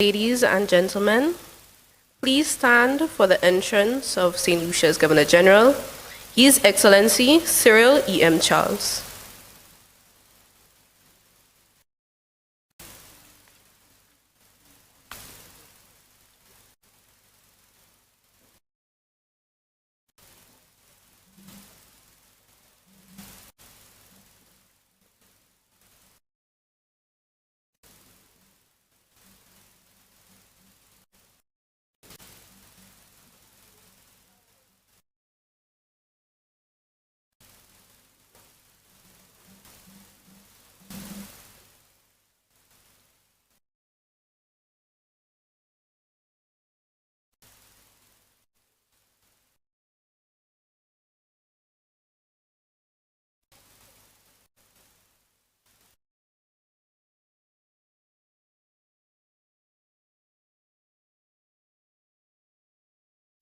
Ladies and gentlemen, please stand for the entrance of St. Lucia's Governor General, His Excellency Cyril E.M. Charles.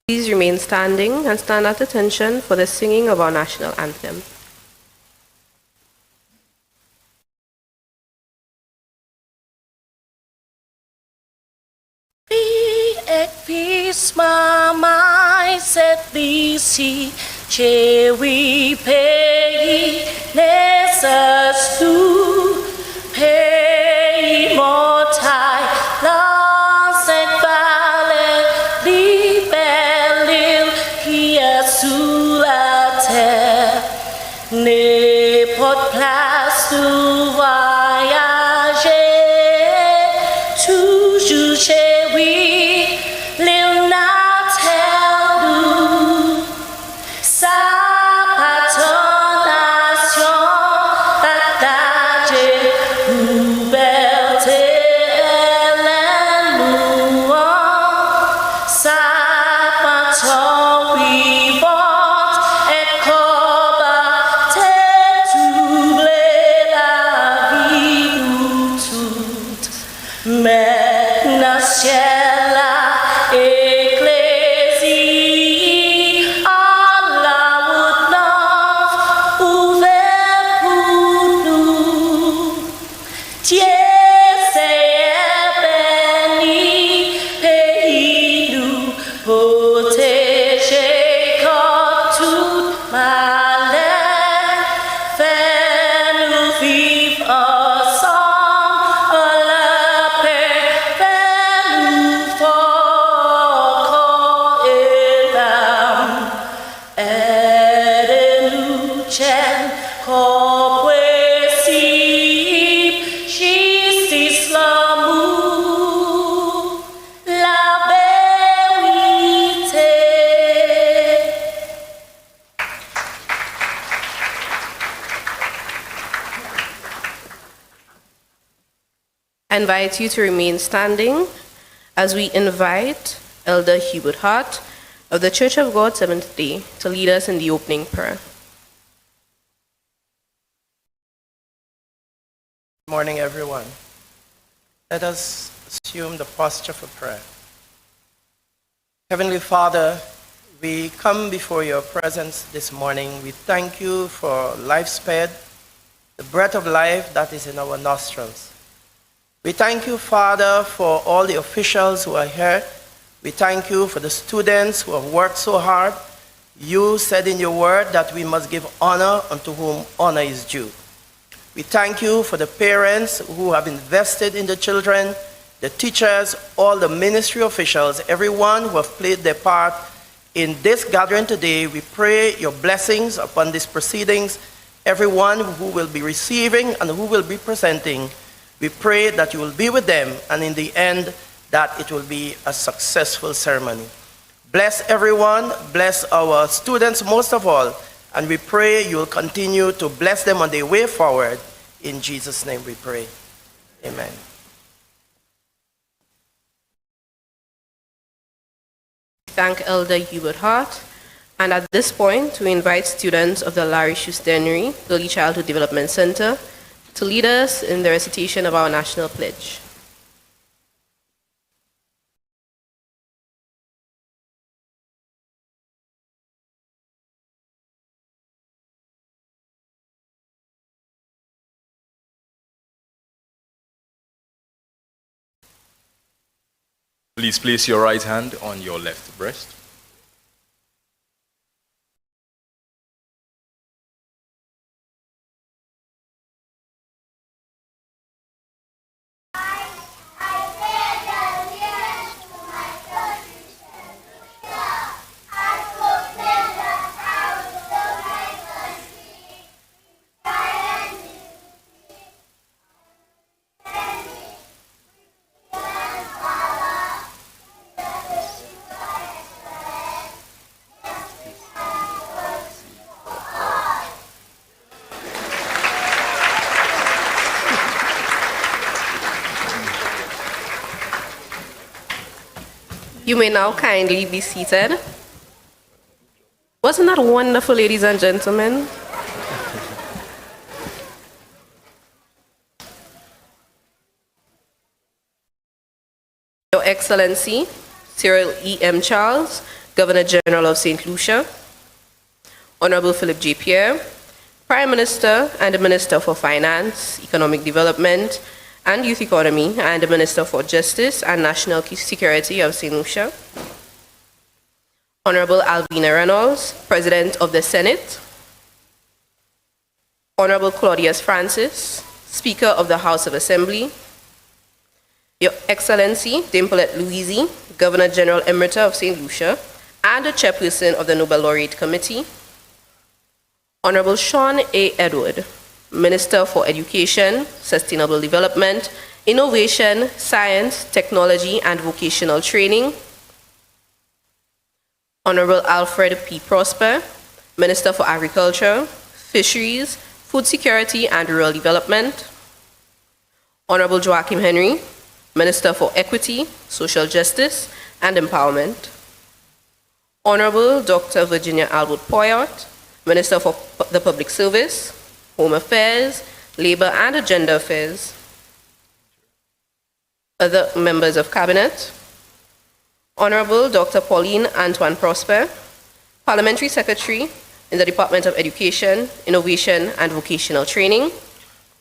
Please remain standing and stand at attention for the singing of our national anthem. Peace, my set these sea, che we pay, nessus tu, pay mortai, las et vale, libellil, hier sulla terre, ne pot place tu voyager, toujours chez we. I invite you to remain standing as we invite Elder Hubert Hart of the Church of God Seventh-day to lead us in the opening prayer. Good morning, everyone. Let us assume the posture for prayer. Heavenly Father, we come before your presence this morning. We thank you for life spared, the breath of life that is in our nostrils. We thank you, Father, for all the officials who are here. We thank you for the students who have worked so hard. You said in your word that we must give honor unto whom honor is due. We thank you for the parents who have invested in the children, the teachers, all the ministry officials, everyone who have played their part in this gathering today. We pray your blessings upon these proceedings, everyone who will be receiving and who will be presenting. We pray that you will be with them, and in the end, that it will be a successful ceremony. Bless everyone, bless our students most of all, and we pray you will continue to bless them on their way forward. In Jesus' name we pray. Amen. Thank Elder Hubert Hart. And at this point, we invite students of the Larry Schusternery Early Childhood Development Center to lead us in the recitation of our national pledge. Please place your right hand on your left breast. You may now kindly be seated. Wasn't that wonderful, ladies and gentlemen? Your Excellency, Cyril E.M. Charles, Governor General of St. Lucia, Honorable Philip J. Pierre, Prime Minister and the Minister for Finance, Economic Development, and Youth Economy, and the Minister for Justice and National Security of St. Lucia, Honorable Alvina Reynolds, President of the Senate, Honorable Claudius Francis, Speaker of the House of Assembly, Your Excellency Dimplet Louisi, Governor General Emerita of St. Lucia, and the Chairperson of the Nobel Laureate Committee, Honorable Sean A. Edward, Minister for Education, Sustainable Development, Innovation, Science, Technology, and Vocational Training, Honorable Alfred P. Prosper, Minister for Agriculture, Fisheries, Food Security, and Rural Development, Honorable Joachim Henry, Minister for Equity, Social Justice, and Empowerment, Honorable Dr. Virginia Alwood Poyot, Minister for the Public Service, Home Affairs, Labor and Gender Affairs, other members of Cabinet, Honorable Dr. Pauline Antoine Prosper, Parliamentary Secretary in the Department of Education, Innovation and Vocational Training,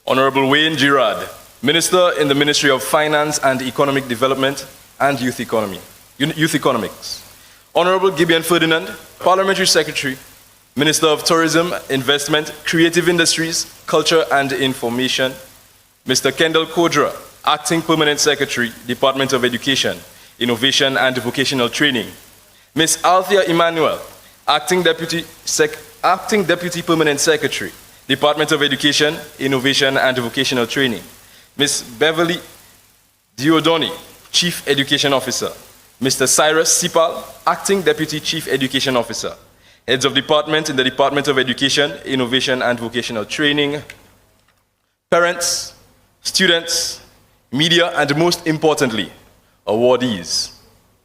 Honorable Wayne Girard, Minister in the Ministry of Finance and Economic Development and Youth Economics, Honorable Gibeon Ferdinand, Parliamentary Secretary, Minister of Tourism, Investment, Creative Industries, Culture and Information, Mr. Kendall Kodra, Acting Permanent Secretary, Department of Education, Innovation and Vocational Training, Ms. Althea Emmanuel, Acting Deputy Permanent Secretary, Department of Education, Innovation and Vocational Training, Ms. Beverly Diodoni, Chief Education Officer, Mr. Cyrus Sipal, Acting Deputy Chief Education Officer, Heads of Department in the Department of Education, Innovation and Vocational Training, parents, students, media, and most importantly, awardees.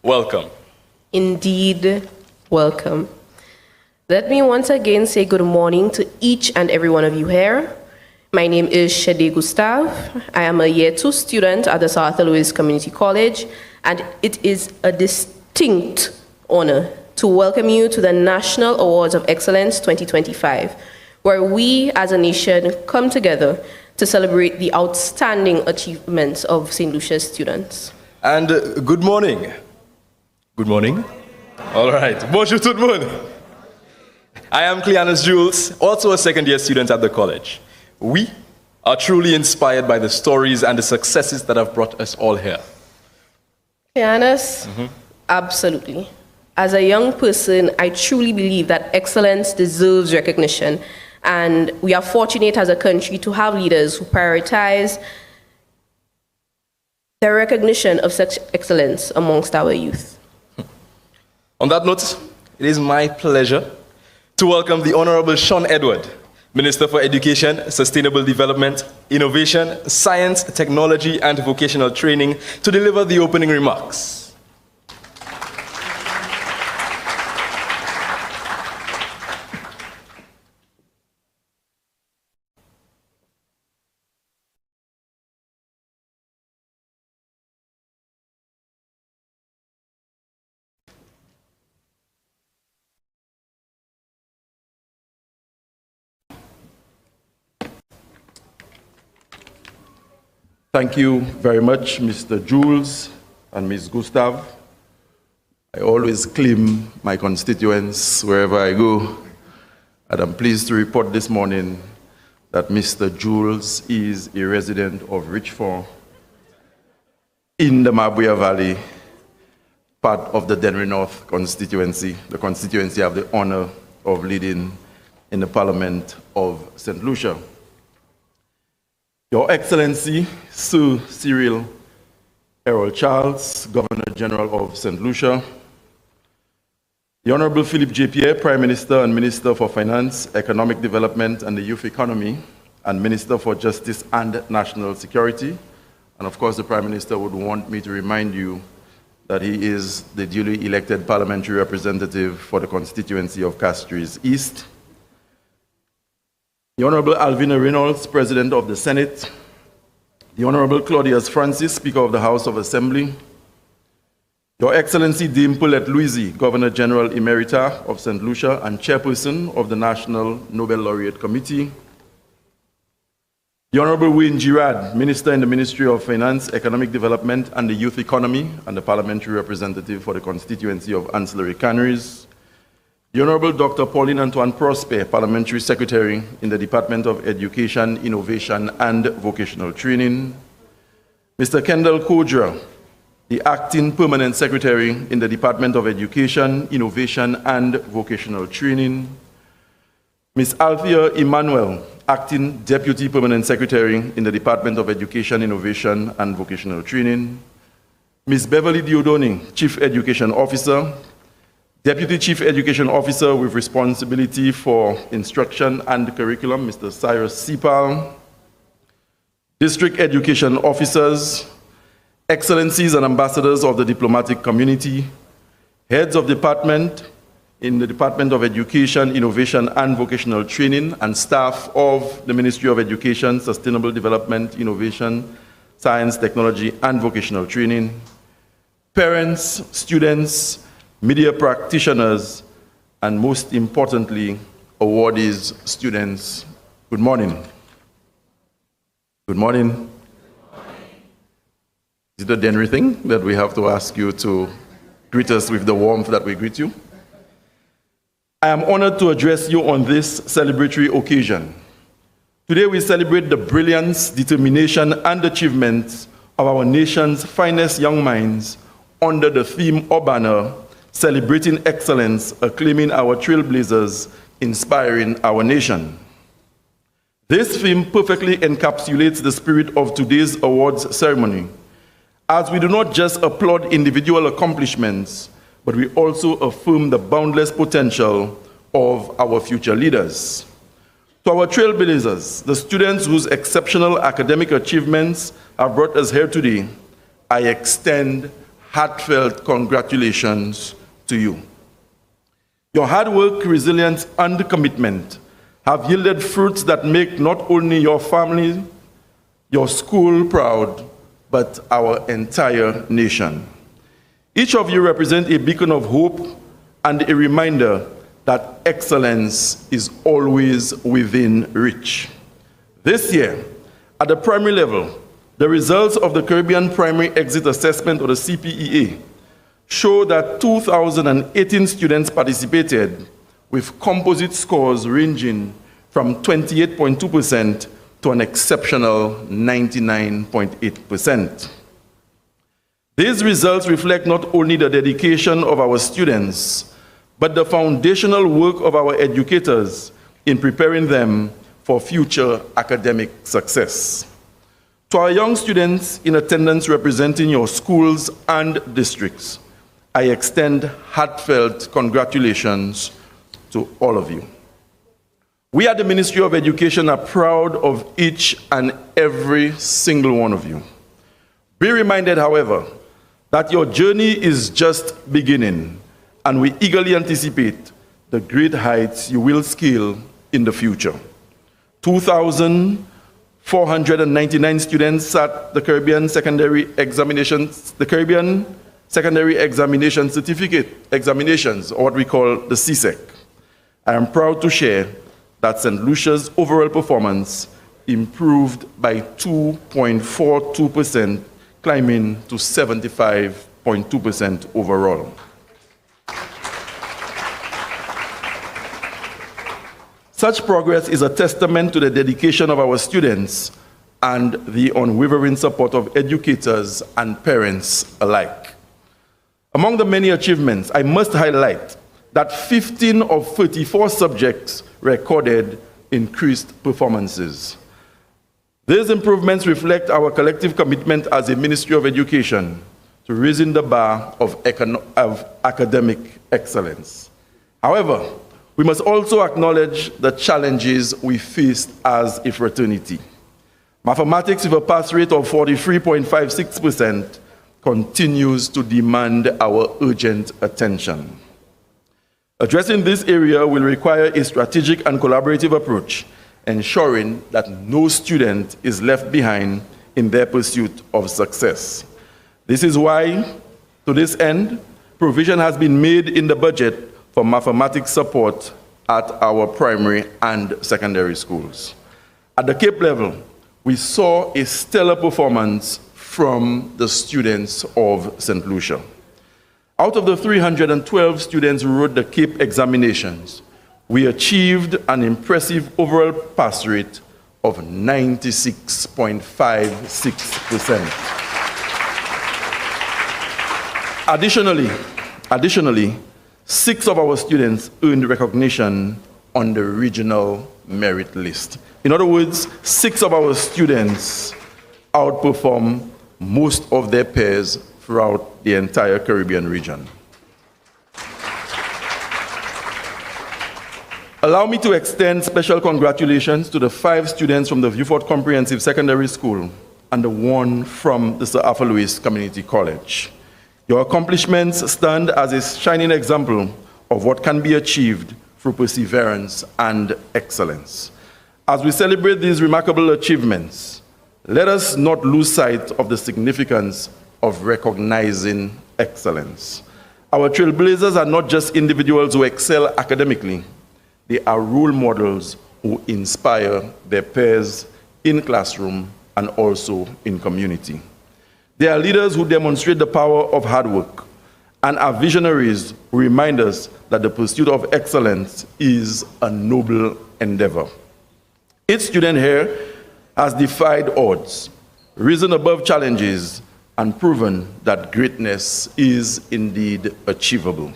Welcome. Indeed, Welcome. Let me once again say good morning to each and every one of you here. My name is Shade Gustave. I am a Year 2 student at the South Louis Community College, and it is a distinct honor to welcome you to the National Awards of Excellence 2025, where we as a nation come together to celebrate the outstanding achievements of St. Lucia's students. And good morning. Good morning. All right. Bonjour tout le monde. I am Cleanus Jules, also a second-year student at the college. We are truly inspired by the stories and the successes that have brought us all here. Cleanus, absolutely. As a young person, I truly believe that excellence deserves recognition, and we are fortunate as a country to have leaders who prioritize the recognition of such excellence amongst our youth. On that note, it is my pleasure to welcome the Honorable Sean Edward, Minister for Education, Sustainable Development, Innovation, Science, Technology, and Vocational Training, to deliver the opening remarks. Thank you very much, Mr. Jules. and Ms. Gustav. I always claim my constituents wherever I go, and I'm pleased to report this morning that Mr. Jules is a resident of Richford in the Mabuya Valley, part of the Dennery North constituency, the constituency I have the honor of leading in the Parliament of St. Lucia. Your Excellency, Sir Cyril Errol Charles, Governor General of St. Lucia, the Honorable Philip JPA, Prime Minister and Minister for Finance, Economic Development and the Youth Economy, and Minister for Justice and National Security. And of course, the Prime Minister would want me to remind you that he is the duly elected parliamentary representative for the constituency of Castries East. The Honorable Alvina Reynolds, President of the Senate, the Honorable Claudius Francis, Speaker of the House of Assembly, Your Excellency Dame Paulette Louisy, Governor General Emerita of St. Lucia and Chairperson of the National Nobel Laureate Committee, the Honorable Wayne Girard, Minister in the Ministry of Finance, Economic Development and the Youth Economy and the Parliamentary Representative for the constituency of Ancillary Canaries, the Honorable Dr. Pauline Antoine Prosper, Parliamentary Secretary in the Department of Education, Innovation and Vocational Training, Mr. Kendall Kodra, the Acting Permanent Secretary in the Department of Education, Innovation and Vocational Training, Ms. Althea Emmanuel, Acting Deputy Permanent Secretary in the Department of Education, Innovation and Vocational Training, Ms. Beverly Diodoni, Chief Education Officer, Deputy Chief Education Officer with responsibility for instruction and curriculum, Mr. Cyrus Sipal, District Education Officers, Excellencies and Ambassadors of the diplomatic community, Heads of Department in the Department of Education, Innovation and Vocational Training, and staff of the Ministry of Education, Sustainable Development, Innovation, Science, Technology and Vocational Training, parents, students, media practitioners, and most importantly, awardees, students. Good morning. Good morning. Is it a Dennery thing that we have to ask you to greet us with the warmth that we greet you? I am honored to address you on this celebratory occasion. Today we celebrate the brilliance, determination, and achievements of our nation's finest young minds under the theme or banner, Celebrating Excellence, Acclaiming Our Trailblazers, Inspiring Our Nation. This theme perfectly encapsulates the spirit of today's awards ceremony, as we do not just applaud individual accomplishments, but we also affirm the boundless potential of our future leaders. To our trailblazers, the students whose exceptional academic achievements have brought us here today, I extend heartfelt congratulations to you. Your hard work, resilience, and commitment have yielded fruits that make not only your family, your school proud, but our entire nation. Each of you represent a beacon of hope and a reminder that excellence is always within reach. This year, at the primary level, the results of the Caribbean Primary Exit Assessment, or the CPEA, show that 2,018 students participated with composite scores ranging from 28.2% to an exceptional 99.8%. These results reflect not only the dedication of our students, but the foundational work of our educators in preparing them for future academic success. To our young students in attendance representing your schools and districts, I extend heartfelt congratulations to all of you. We at the Ministry of Education are proud of each and every single one of you. Be reminded, however, that your journey is just beginning, and we eagerly anticipate the great heights you will scale in the future. 2,499 students sat the Caribbean Secondary Examinations, Certificate Examinations, or what we call the CSEC. I am proud to share that St. Lucia's overall performance improved by 2.42% climbing to 75.2% overall. Such progress is a testament to the dedication of our students and the unwavering support of educators and parents alike. Among the many achievements, I must highlight that 15 of 34 subjects recorded increased performances. These improvements reflect our collective commitment as a Ministry of Education to raising the bar of academic excellence. However, we must also acknowledge the challenges we faced as a fraternity. Mathematics with a pass rate of 43.56% continues to demand our urgent attention. Addressing this area will require a strategic and collaborative approach, ensuring that no student is left behind in their pursuit of success. This is why, to this end, provision has been made in the budget for mathematics support at our primary and secondary schools. At the Cape level, we saw a stellar performance from the students of St. Lucia. Out of the 312 students who wrote the Cape examinations, we achieved an impressive overall pass rate of 96.56%. Additionally, 6 of our students earned recognition on the regional merit list. In other words, 6 of our students outperformed most of their peers throughout the entire Caribbean region. Allow me to extend special congratulations to the 5 students from the Vieux-Fort Comprehensive Secondary School and the 1 from the Sir Arthur Lewis Community College. Your accomplishments stand as a shining example of what can be achieved through perseverance and excellence. As we celebrate these remarkable achievements, let us not lose sight of the significance of recognizing excellence. Our trailblazers are not just individuals who excel academically, they are role models who inspire their peers in classroom and also in community. They are leaders who demonstrate the power of hard work and are visionaries who remind us that the pursuit of excellence is a noble endeavor. Each student here has defied odds, risen above challenges, and proven that greatness is indeed achievable.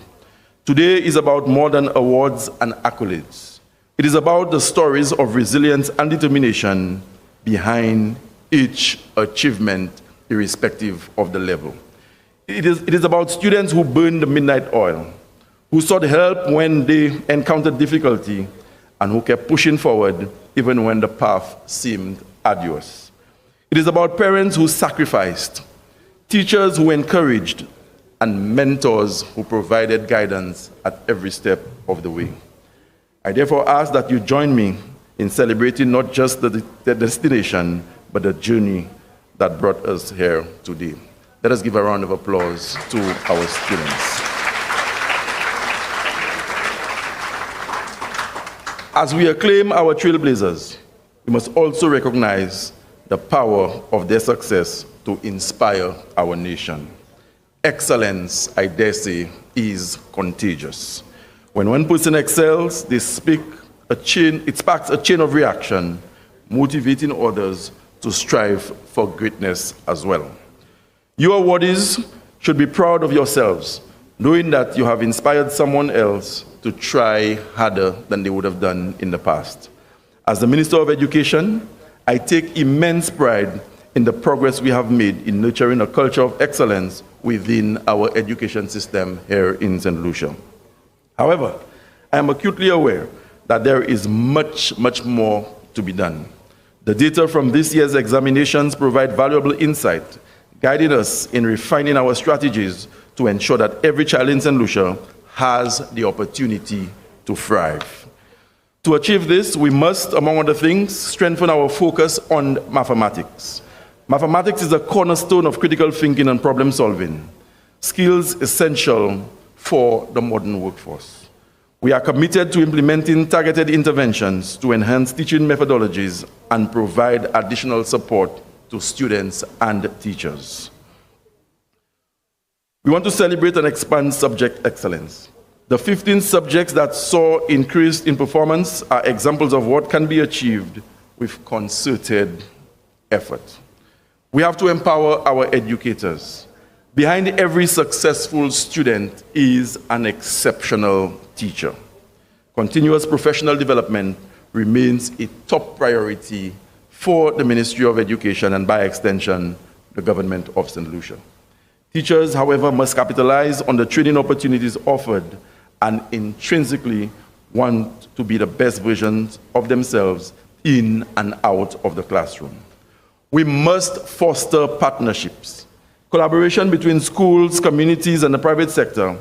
Today is about more than awards and accolades. It is about the stories of resilience and determination behind each achievement, irrespective of the level. It is about students who burned the midnight oil, who sought help when they encountered difficulty, and who kept pushing forward even when the path seemed arduous. It is about parents who sacrificed, teachers who encouraged, and mentors who provided guidance at every step of the way. I therefore ask that you join me in celebrating not just the destination, but the journey that brought us here today. Let us give a round of applause to our students. As we acclaim our trailblazers, we must also recognize the power of their success to inspire our nation. Excellence, I dare say, is contagious. When one person excels, it sparks a chain of reaction, motivating others to strive for greatness as well. You awardees should be proud of yourselves, knowing that you have inspired someone else to try harder than they would have done in the past. As the Minister of Education, I take immense pride in the progress we have made in nurturing a culture of excellence within our education system here in St. Lucia. However, I am acutely aware that there is much, much more to be done. The data from this year's examinations provide valuable insight, guiding us in refining our strategies to ensure that every child in St. Lucia has the opportunity to thrive. To achieve this, we must, among other things, strengthen our focus on mathematics. Mathematics is a cornerstone of critical thinking and problem solving, skills essential for the modern workforce. We are committed to implementing targeted interventions to enhance teaching methodologies and provide additional support to students and teachers. We want to celebrate and expand subject excellence. The 15 subjects that saw increase in performance are examples of what can be achieved with concerted effort. We have to empower our educators. Behind every successful student is an exceptional teacher. Continuous professional development remains a top priority for the Ministry of Education and, by extension, the government of St. Lucia. Teachers, however, must capitalize on the training opportunities offered and intrinsically want to be the best versions of themselves in and out of the classroom. We must foster partnerships. Collaboration between schools, communities, and the private sector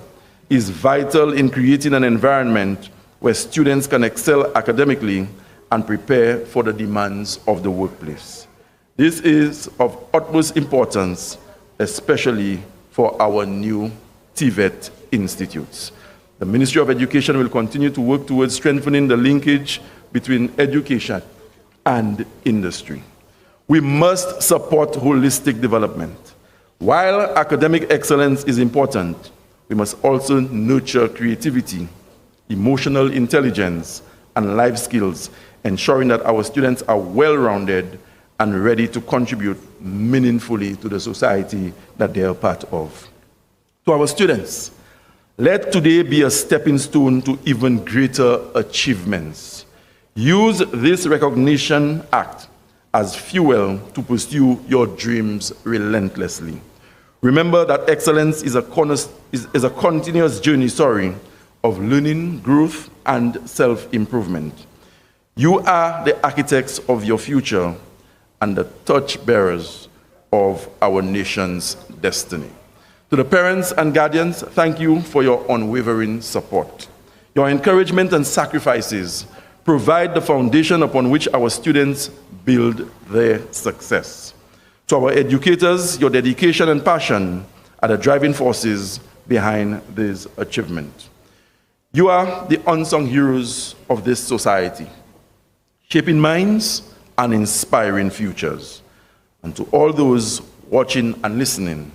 is vital in creating an environment where students can excel academically and prepare for the demands of the workplace. This is of utmost importance, especially for our new TVET institutes. The Ministry of Education will continue to work towards strengthening the linkage between education and industry. We must support holistic development. While academic excellence is important, we must also nurture creativity, emotional intelligence, and life skills, ensuring that our students are well-rounded and ready to contribute meaningfully to the society that they are part of. To our students, let today be a stepping stone to even greater achievements. Use this recognition act as fuel to pursue your dreams relentlessly. Remember that excellence is a continuous journey, of learning, growth, and self-improvement. You are the architects of your future and the torchbearers of our nation's destiny. To the parents and guardians, thank you for your unwavering support. Your encouragement and sacrifices provide the foundation upon which our students build their success. To our educators, your dedication and passion are the driving forces behind this achievement. You are the unsung heroes of this society, shaping minds and inspiring futures. And to all those watching and listening,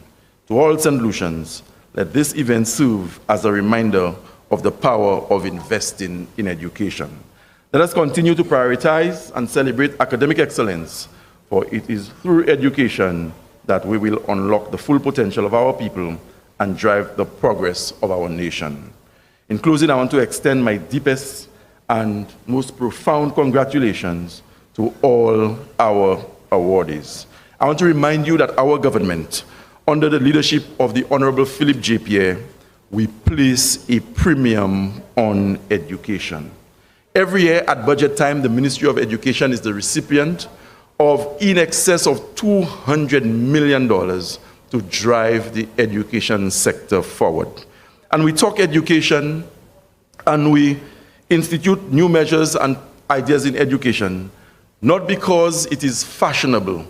to all St. Lucians, let this event serve as a reminder of the power of investing in education. Let us continue to prioritize and celebrate academic excellence, for it is through education that we will unlock the full potential of our people and drive the progress of our nation. In closing, I want to extend my deepest and most profound congratulations to all our awardees. I want to remind you that our government, under the leadership of the Honorable Philip CPEA, we place a premium on education. Every year at budget time, the Ministry of Education is the recipient of in excess of $200 million to drive the education sector forward. And we talk education and we institute new measures and ideas in education, not because it is fashionable,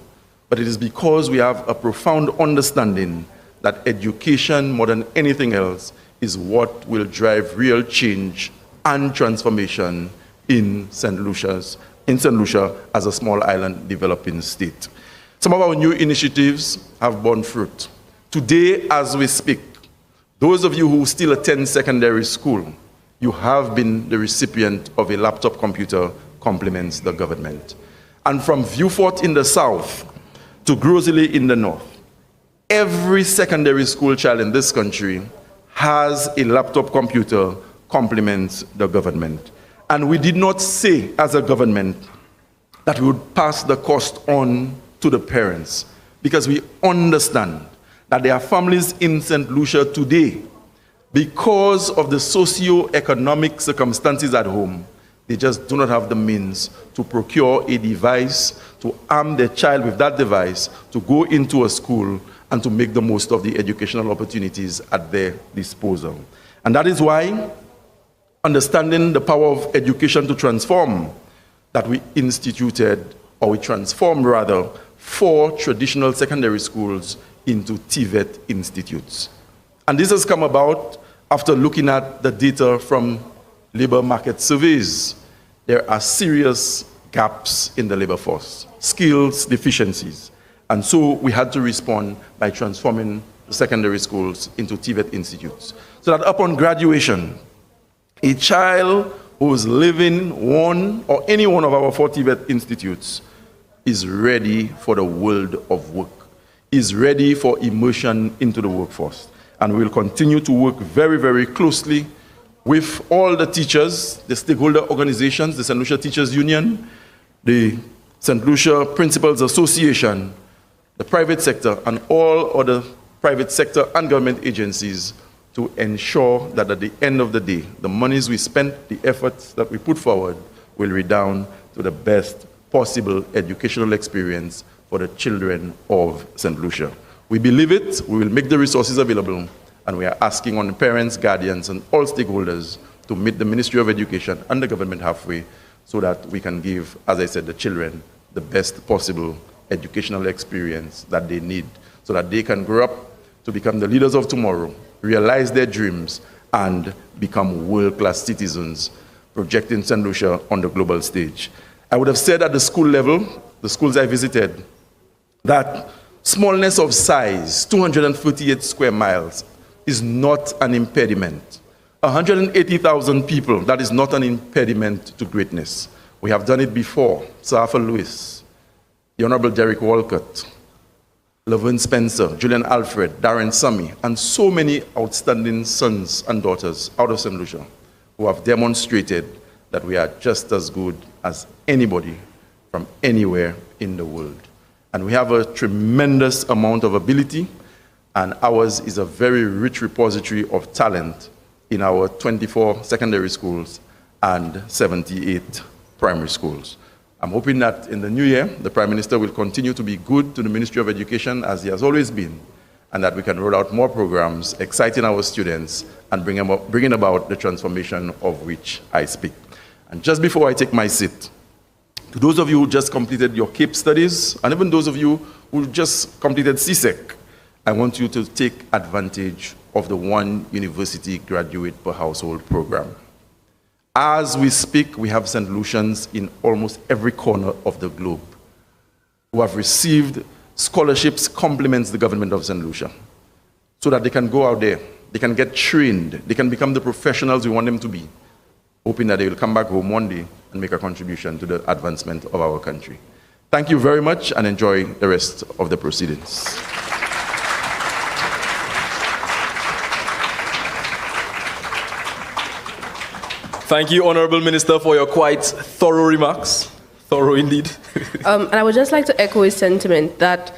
but it is because we have a profound understanding that education, more than anything else, is what will drive real change and transformation in St. Lucia as a small island developing state. Some of our new initiatives have borne fruit. Today, as we speak, those of you who still attend secondary school, you have been the recipient of a laptop computer compliments the government. And from Viewfort in the south to Grosley in the north, every secondary school child in this country has a laptop computer compliments the government. And we did not say as a government that we would pass the cost on to the parents, because we understand that there are families in St. Lucia today, because of the socio-economic circumstances at home, they just do not have the means to procure a device, to arm their child with that device, to go into a school and to make the most of the educational opportunities at their disposal. And that is why, understanding the power of education to transform, that we instituted, or we transformed rather, 4 traditional secondary schools into TVET institutes. And this has come about after looking at the data from labor market surveys. There are serious gaps in the labor force, skills deficiencies. And so we had to respond by transforming secondary schools into TVET institutes. So that upon graduation, a child who is living one or any one of our 4 TVET institutes is ready for the world of work, is ready for immersion into the workforce. And we will continue to work very, very closely with all the teachers, the stakeholder organizations, the St. Lucia Teachers Union, the St. Lucia Principals Association, the private sector, and all other private sector and government agencies to ensure that at the end of the day, the monies we spent, the efforts that we put forward will redound to the best possible educational experience for the children of St. Lucia. We believe it, we will make the resources available, and we are asking on the parents, guardians, and all stakeholders to meet the Ministry of Education and the government halfway so that we can give, as I said, the children the best possible educational experience that they need so that they can grow up to become the leaders of tomorrow, realize their dreams, and become world-class citizens, projecting St. Lucia on the global stage. I would have said at the school level, the schools I visited, that smallness of size, 238 square miles, is not an impediment. 180,000 people, that is not an impediment to greatness. We have done it before. Sir Arthur Lewis, the Honorable Derek Walcott, Laverne Spencer, Julian Alfred, Darren Summy, and so many outstanding sons and daughters out of St. Lucia who have demonstrated that we are just as good as anybody from anywhere in the world. And we have a tremendous amount of ability, and ours is a very rich repository of talent in our 24 secondary schools and 78 primary schools. I'm hoping that in the new year, the Prime Minister will continue to be good to the Ministry of Education as he has always been, and that we can roll out more programs, exciting our students, and bringing about the transformation of which I speak. And just before I take my seat, to those of you who just completed your CAPE studies, and even those of you who just completed CSEC, I want you to take advantage of the One University Graduate per Household program. As we speak, we have St. Lucians in almost every corner of the globe who have received scholarships, compliments the government of St. Lucia, so that they can go out there, they can get trained, they can become the professionals we want them to be, hoping that they will come back home one day and make a contribution to the advancement of our country. Thank you very much, and enjoy the rest of the proceedings. Thank you, Honorable Minister, for your quite thorough remarks. Thorough indeed. And I would just like to echo his sentiment that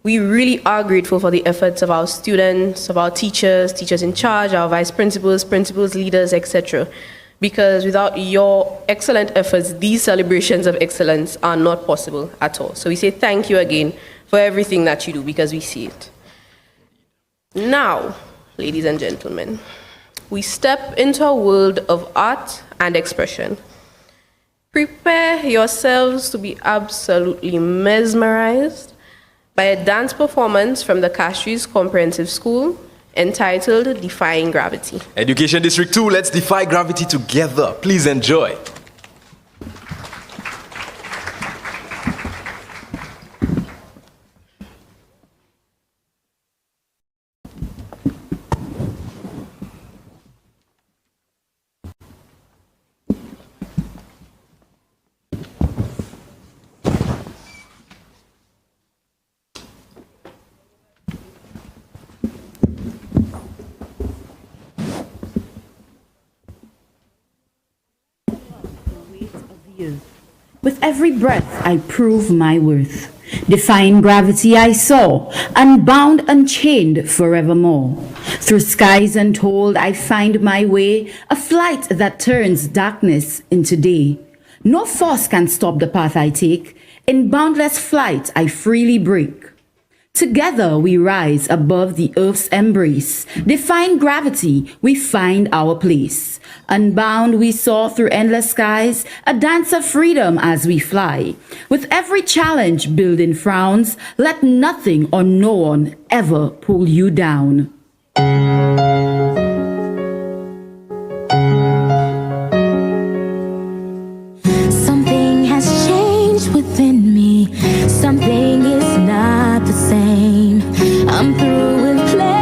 we really are grateful for the efforts of our students, of our teachers, teachers in charge, our vice principals, principals, leaders, etc. Because without your excellent efforts, these celebrations of excellence are not possible at all. So we say thank you again for everything that you do, because we see it. Now, ladies and gentlemen, we step into a world of art and expression. Prepare yourselves to be absolutely mesmerized by a dance performance from the Castries Comprehensive School entitled Defying Gravity. Education District 2, let's defy gravity together. Please enjoy. With every breath I prove my worth. Defying gravity I soar, unbound, unchained forevermore. Through skies untold I find my way, a flight that turns darkness into day. No force can stop the path I take. In boundless flight I freely break. Together we rise above the earth's embrace. Defying gravity, we find our place. Unbound we soar through endless skies, a dance of freedom as we fly. With every challenge building frowns, let nothing or no one ever pull you down. Something has changed within me. Something is not the same. I'm through with play.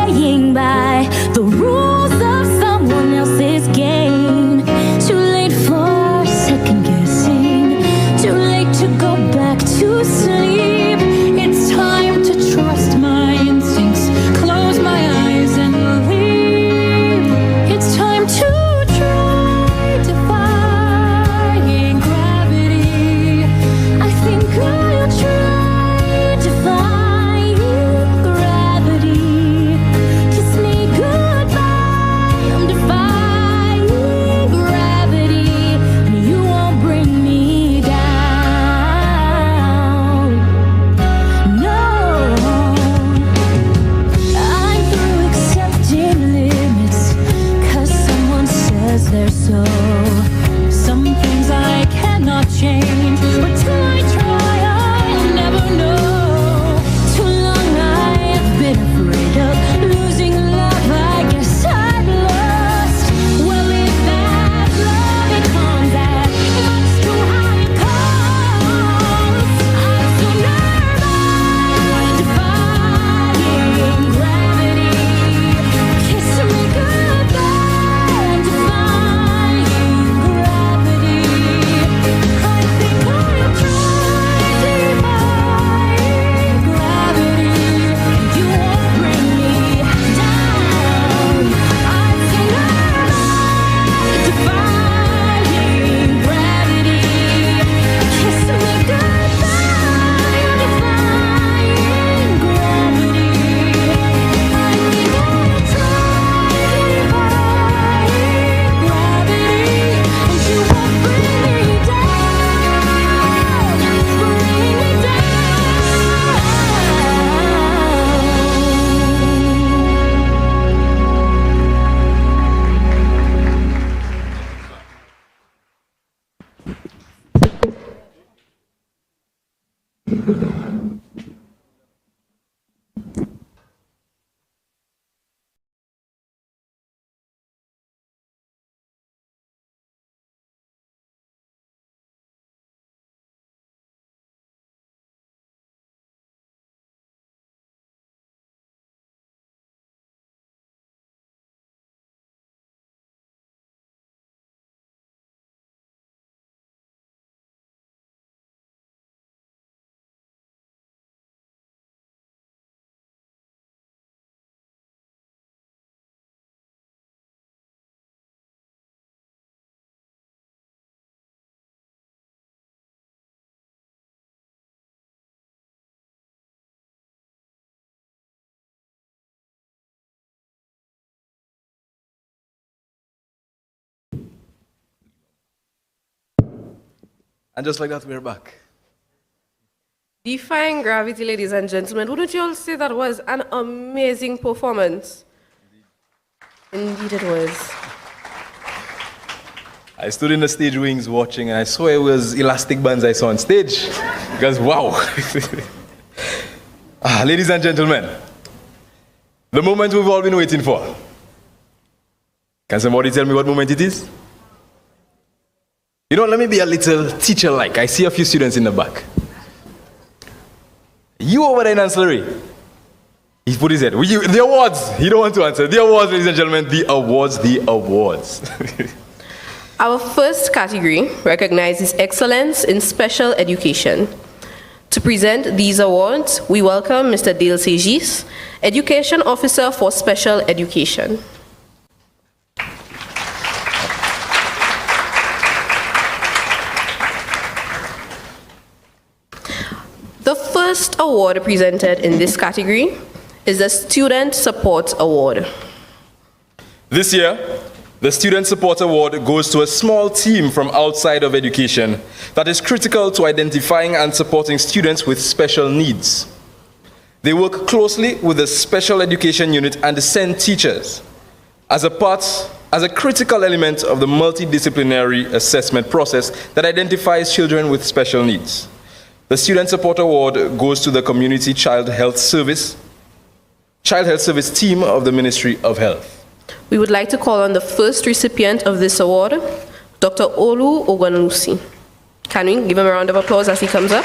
And just like that, we're back. Defying gravity, ladies and gentlemen. Wouldn't you all say that was an amazing performance? Indeed it was. I stood in the stage wings watching, and I saw it was elastic bands I saw on stage. Because, wow. Ladies and gentlemen, the moment we've all been waiting for. Can somebody tell me what moment it is? You know, let me be a little teacher-like. I see a few students in the back. You over there in ancillary. He put his head. The awards. He don't want to answer. The awards, ladies and gentlemen. The awards. The awards. Our first category recognizes excellence in special education. To present these awards, we welcome Mr. Dale Segis, Education Officer for Special Education. The first award presented in this category is the Student Support Award. This year, the Student Support Award goes to a small team from outside of education that is critical to identifying and supporting students with special needs. They work closely with the special education unit and the SEND teachers as a critical element of the multidisciplinary assessment process that identifies children with special needs. The Student Support Award goes to the Community Child Health Service team of the Ministry of Health. We would like to call on the first recipient of this award, Dr. Olu Ogunlusi. Can we give him a round of applause as he comes up?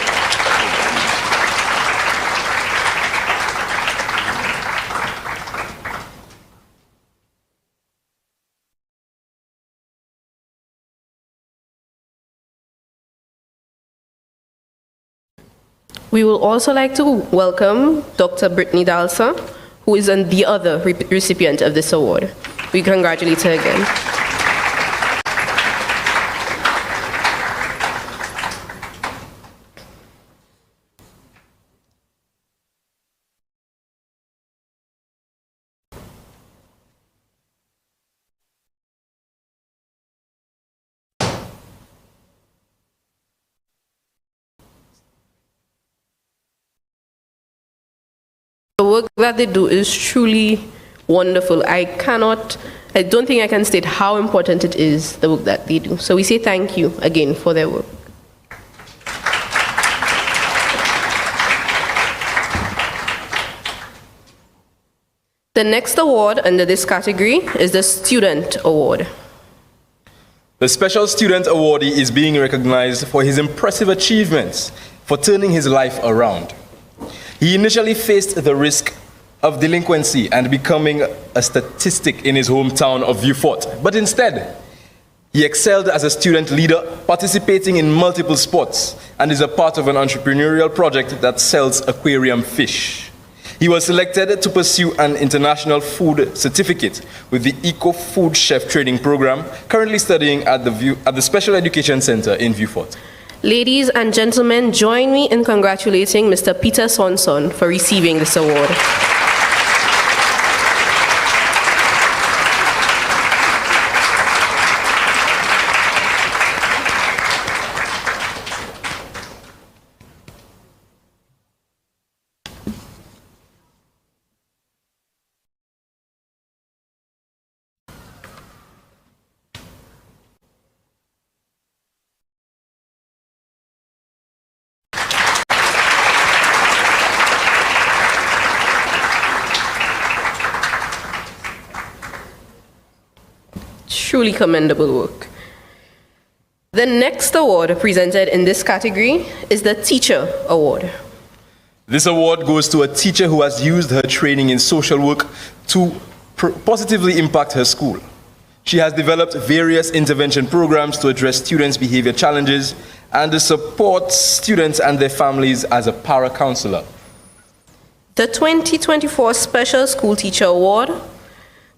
We will also like to welcome Dr. Brittany Dalsa, who is the other recipient of this award. We congratulate her again. The work that they do is truly wonderful. I don't think I can state how important it is, the work that they do. So we say thank you again for their work. The next award under this category is the Student Award. The Special Student Awardee is being recognized for his impressive achievements for turning his life around. He initially faced the risk of delinquency and becoming a statistic in his hometown of Vieux Fort, but instead, he excelled as a student leader, participating in multiple sports, and is a part of an entrepreneurial project that sells aquarium fish. He was selected to pursue an international food certificate with the Eco Food Chef Training Program, currently studying at the Special Education Center in Vieux Fort. Ladies and gentlemen, join me in congratulating Mr. Peter Sonson for receiving this award. Truly commendable work. The next award presented in this category is the Teacher Award. This award goes to a teacher who has used her training in social work to positively impact her school. She has developed various intervention programs to address students' behavior challenges and to support students and their families as a para-counselor. The 2024 Special School Teacher Award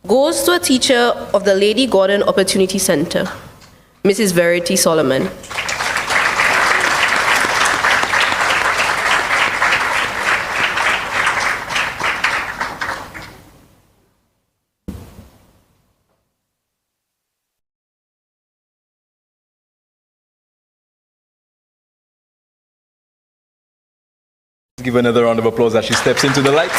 goes to a teacher of the Lady Gordon Opportunity Center, Mrs. Verity Solomon. Give another round of applause as she steps into the light.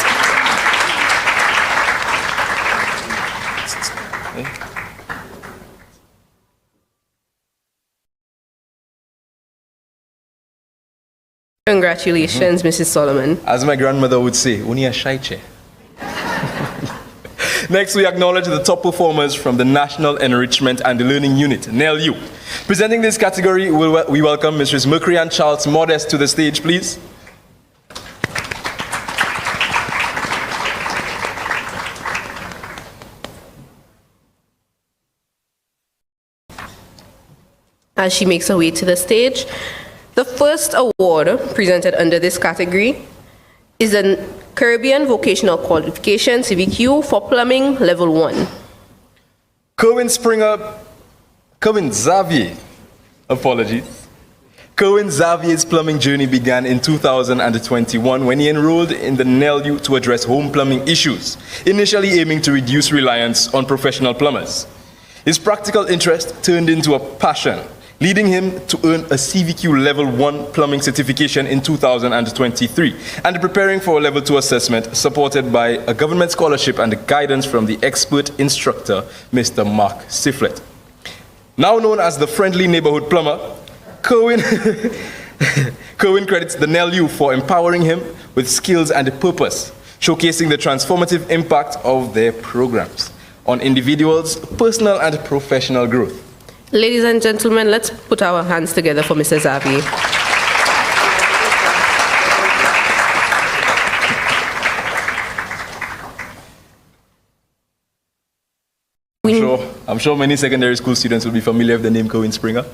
Congratulations, Mrs. Solomon. As my grandmother would say, "Uni a shy chair." Next, we acknowledge the top performers from the National Enrichment and Learning Unit, NELU. Presenting this category, we welcome Mrs. Mercury and Charles Modest to the stage, please. As she makes her way to the stage, the first award presented under this category is the Caribbean Vocational Qualification CVQ for Plumbing Level 1. Kerwin Xavier's plumbing journey began in 2021 when he enrolled in the NELU to address home plumbing issues, initially aiming to reduce reliance on professional plumbers. His practical interest turned into a passion, leading him to earn a CVQ Level 1 plumbing certification in 2023 and preparing for a Level 2 assessment supported by a government scholarship and guidance from the expert instructor, Mr. Mark Siflet. Now known as the Friendly Neighborhood Plumber, Kerwin credits the NELU for empowering him with skills and purpose, showcasing the transformative impact of their programs on individuals' personal and professional growth. Ladies and gentlemen, let's put our hands together for Mr. Xavier. I'm sure many secondary school students will be familiar with the name Kerwin Springer.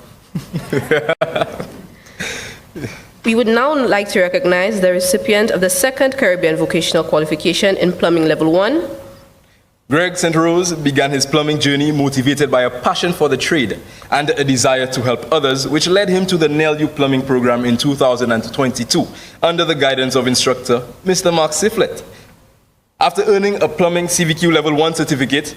We would now like to recognize the recipient of the second Caribbean Vocational Qualification in Plumbing Level 1. Greg St. Rose began his plumbing journey motivated by a passion for the trade and a desire to help others, which led him to the NELU plumbing program in 2022 under the guidance of instructor Mr. Mark Siflet. After earning a plumbing CVQ Level 1 certificate,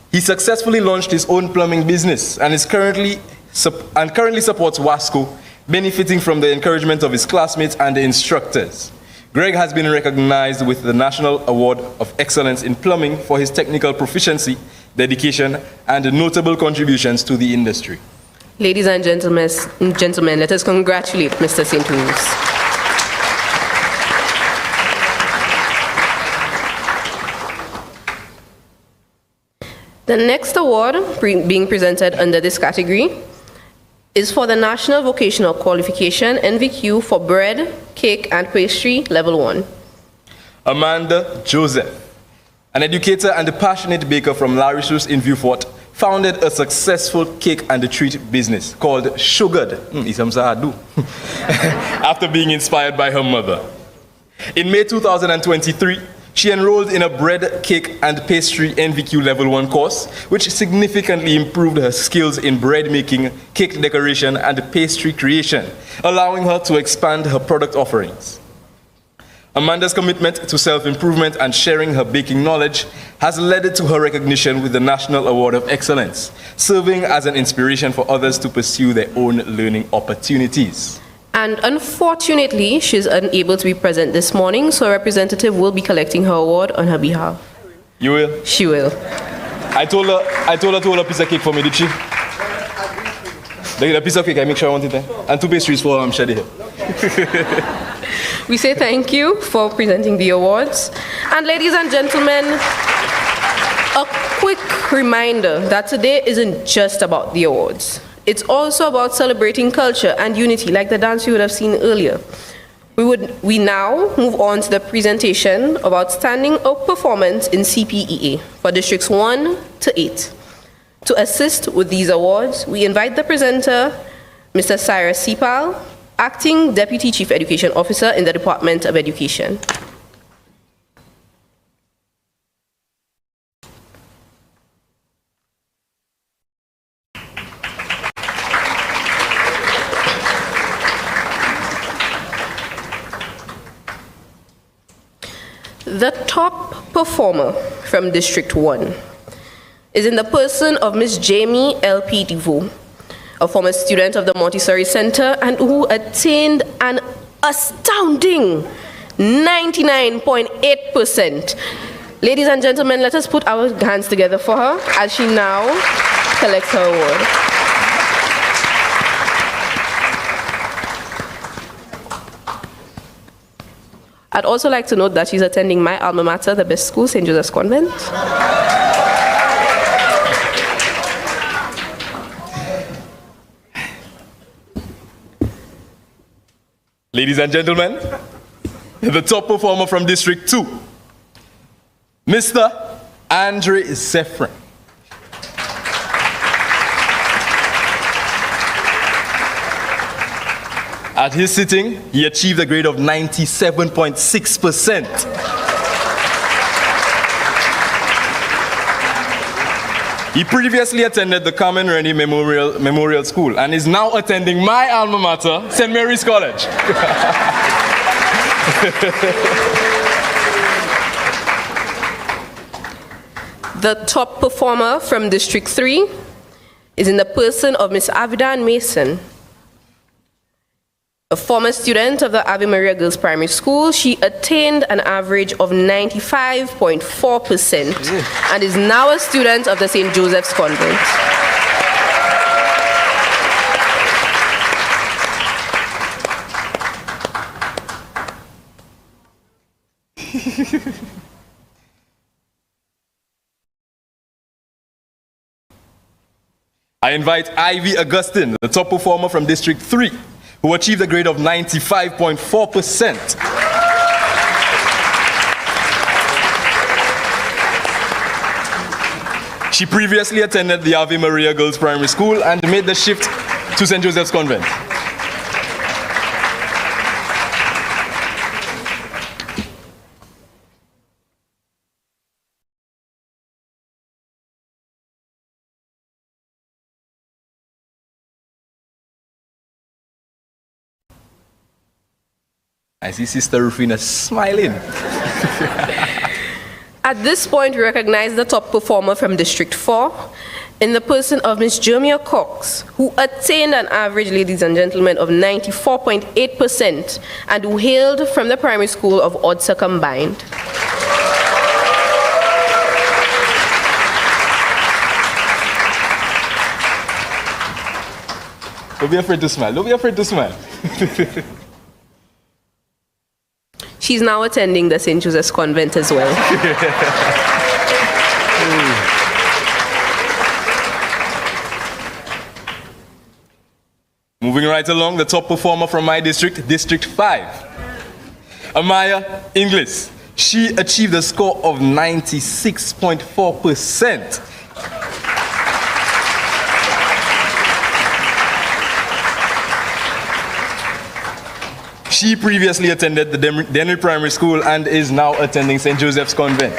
he successfully launched his own plumbing business and currently supports WASCO, benefiting from the encouragement of his classmates and the instructors. Greg has been recognized with the National Award of Excellence in Plumbing for his technical proficiency, dedication, and notable contributions to the industry. Ladies and gentlemen, let us congratulate Mr. St. Rose. The next award being presented under this category is for the National Vocational Qualification NVQ for Bread, Cake, and Pastry Level 1. Amanda Joseph, an educator and a passionate baker from Larissus in Vieux Fort, founded a successful cake and treat business called Sugared, after being inspired by her mother. In May 2023, she enrolled in a bread, cake, and pastry NVQ Level 1 course, which significantly improved her skills in bread making, cake decoration, and pastry creation, allowing her to expand her product offerings. Amanda's commitment to self-improvement and sharing her baking knowledge has led to her recognition with the National Award of Excellence, serving as an inspiration for others to pursue their own learning opportunities. And unfortunately, she's unable to be present this morning, so a representative will be collecting her award on her behalf. You will? She will. I told her to hold a piece of cake for me, did she? A piece of cake, I make sure I want it there. And 2 pastries for Shadi here. We say thank you for presenting the awards. And ladies and gentlemen, a quick reminder that today isn't just about the awards. It's also about celebrating culture and unity, like the dance you would have seen earlier. We now move on to the presentation of outstanding performance in CPEA for districts 1 to 8. To assist with these awards, we invite the presenter, Mr. Cyrus Sipal, Acting Deputy Chief Education Officer in the Department of Education. The top performer from District 1 is in the person of Ms. Jamie L.P. DeVoe, a former student of the Montessori Center and who attained an astounding 99.8%. Ladies and gentlemen, let us put our hands together for her as she now collects her award. I'd also like to note that she's attending my alma mater, the best school, St. Joseph's Convent. Ladies and gentlemen, the top performer from District 2, Mr. Andre Zephrin. At his sitting, he achieved a grade of 97.6%. He previously attended the Carmen Rennie Memorial School and is now attending my alma mater, St. Mary's College. The top performer from District 3 is in the person of Ms. Avidan Mason. A former student of the Ave Maria Girls Primary School, she attained an average of 95.4% and is now a student of the St. Joseph's Convent. I invite Ivy Augustine, the top performer from District 3, who achieved a grade of 95.4%. She previously attended the Ave Maria Girls Primary School and made the shift to St. Joseph's Convent. I see Sister Rufina smiling. At this point, we recognize the top performer from District 4 in the person of Ms. Jermia Cox, who attained an average, ladies and gentlemen, of 94.8% and who hailed from the primary school of Odsa Combined. Don't be afraid to smile. Don't be afraid to smile. She's now attending the St. Joseph's Convent as well. Moving right along, the top performer from my district, District 5, Amaya Inglis. She achieved a score of 96.4%. She previously attended the Denry Primary School and is now attending St. Joseph's Convent.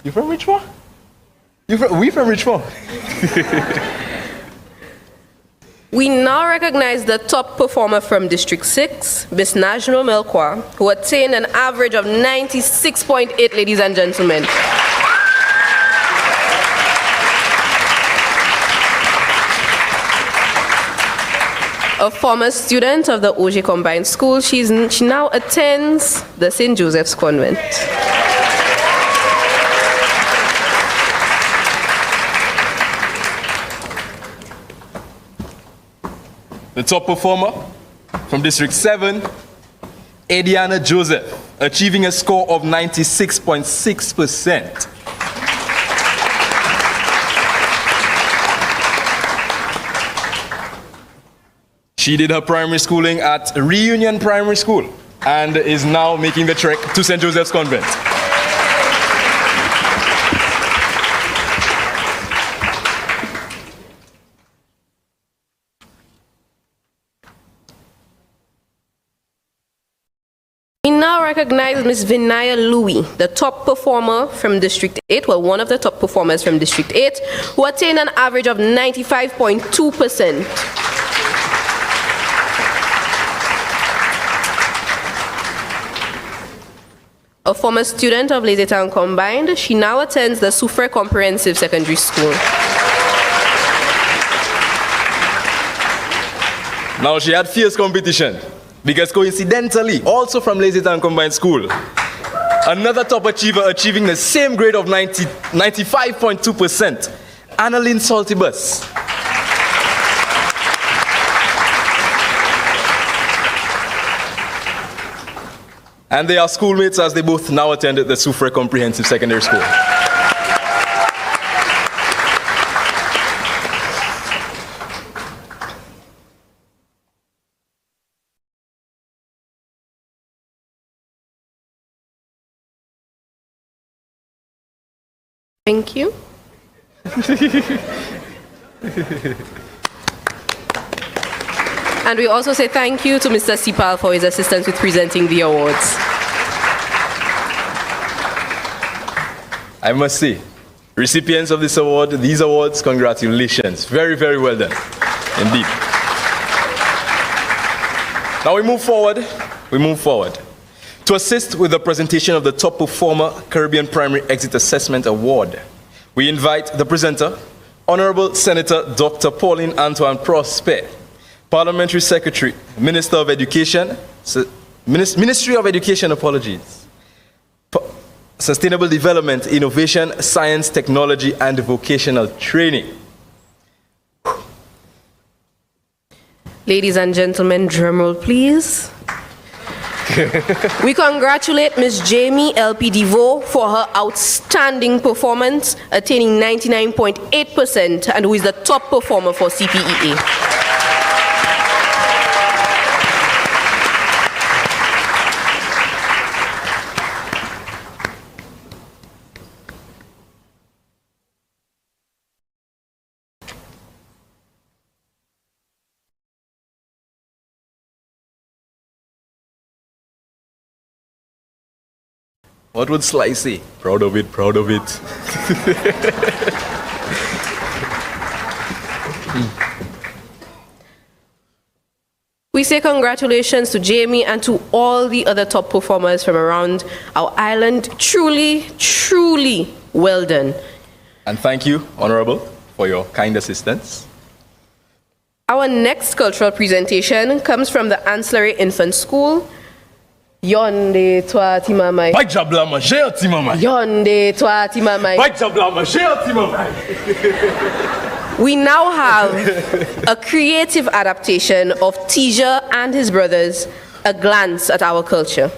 You from Richmond? We from Richmond? We now recognize the top performer from District 6, Ms. Najno Melkwa, who attained an average of 96.8, ladies and gentlemen. A former student of the Oje Combined School, she now attends the St. Joseph's Convent. The top performer from District 7, Ediana Joseph, achieving a score of 96.6%. She did her primary schooling at Reunion Primary School and is now making the trek to St. Joseph's Convent. We now recognize Ms. Vinaya Louis, the top performer from District 8, well, one of the top performers from District 8, who attained an average of 95.2%. A former student of Lazy Town Combined, she now attends the Soufre Comprehensive Secondary School. Now she had fierce competition because coincidentally, also from Lazy Town Combined School, another top achiever achieving the same grade of 95.2%, Annalyn Saltibus. And they are schoolmates as they both now attend the Soufre Comprehensive Secondary School. Thank you. And we also say thank you to Mr. Sipal for his assistance with presenting the awards. I must say, recipients of this award, these awards, congratulations. Very, very well done, indeed. Now we move forward. To assist with the presentation of the Top Performer Caribbean Primary Exit Assessment Award, we invite the presenter, Honorable Senator Dr. Pauline Antoine Prosper, Parliamentary Secretary, Minister of Education, Ministry of Education, Sustainable Development, Innovation, Science, Technology, and Vocational Training. Ladies and gentlemen, drumroll please. We congratulate Ms. Jamie L.P. DeVoe for her outstanding performance, attaining 99.8%, and who is the top performer for CPEA. What would Sly say? Proud of it, proud of it. We say congratulations to Jamie and to all the other top performers from around our island. Truly, truly well done. And thank you, Honorable, for your kind assistance. Our next cultural presentation comes from the Ancillary Infant School. Yonde toi timamai. Bye jablama, j'ai timamai. Yonde toi timamai. Bye jablama, j'ai timamai. We now have a creative adaptation of Teja and his brothers, A Glance at Our Culture.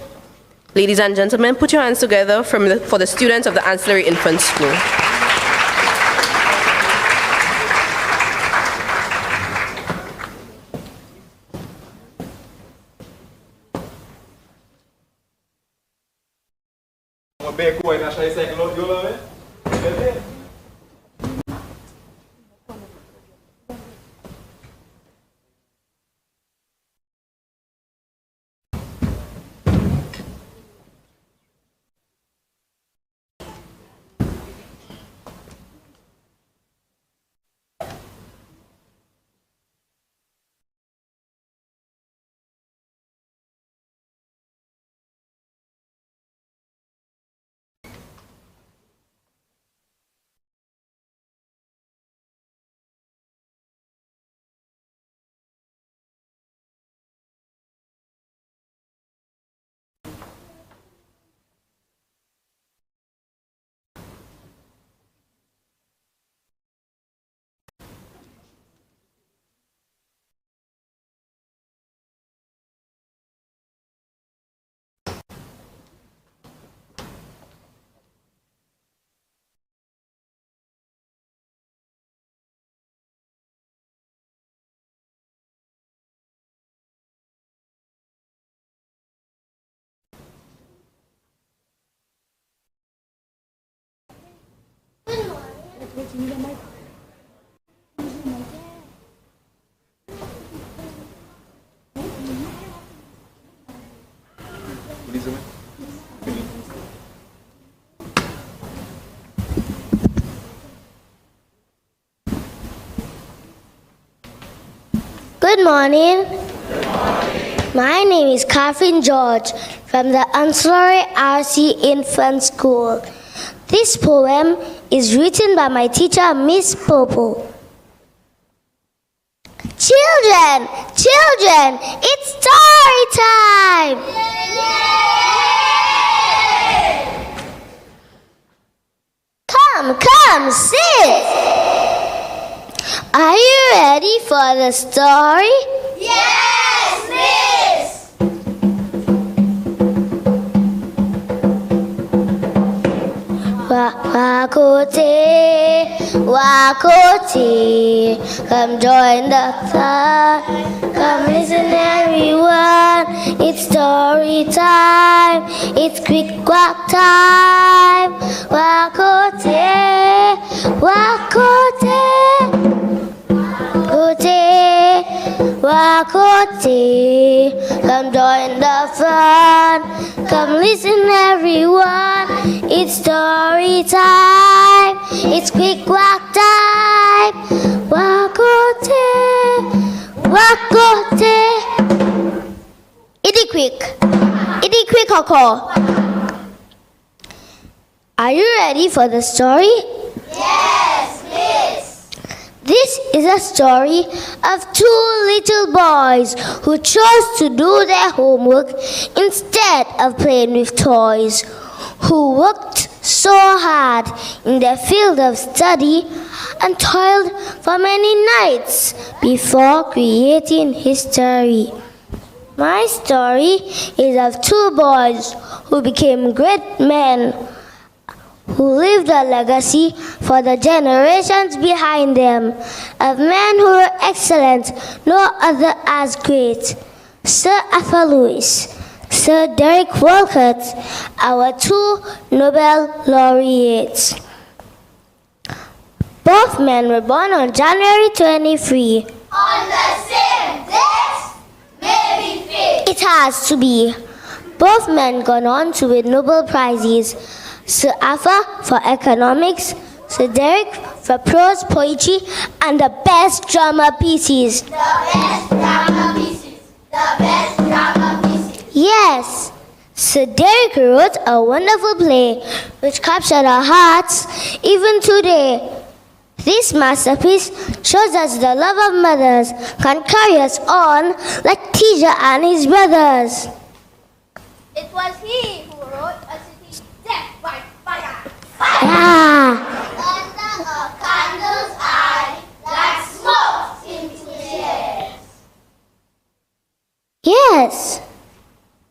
Ladies and gentlemen, put your hands together for the students of the Ancillary Infant School. Good morning. My name is Catherine George from the Ancillary RC Infant School. This poem is written by my teacher, Miss Popo. Children, children, it's story time! Come, come, sit! Are you ready for the story? Yes, Miss! Wakote, Wakote, come join the fun. Come listen everyone, it's story time. It's quick quack time. Wakote, Wakote, Wakote, Wakote, come join the fun. Come listen everyone, it's story time. It's quick quack time. Wakote, Wakote. Itty quick hoko. Are you ready for the story? Yes, Miss. This is a story of two little boys who chose to do their homework instead of playing with toys, who worked so hard in their field of study and toiled for many nights before creating history. My story is of two boys who became great men, who left a legacy for the generations behind them, of men who were excellent, no other as great. Sir Arthur Lewis, Sir Derek Walcott, our two Nobel laureates. Both men were born on January 23. On the same date? Maybe fifth. It has to be. Both men gone on to win Nobel Prizes. Sir Arthur for economics, Sir Derek for prose poetry and the best drama pieces. The best drama pieces. The best drama pieces. Yes, Sir Derek wrote a wonderful play which captured our hearts even today. This masterpiece shows us the love of mothers can carry us on like Teja and his brothers. It was he who wrote a city death by fire. Ah. Under a candle's eye that smoked into tears. Yes.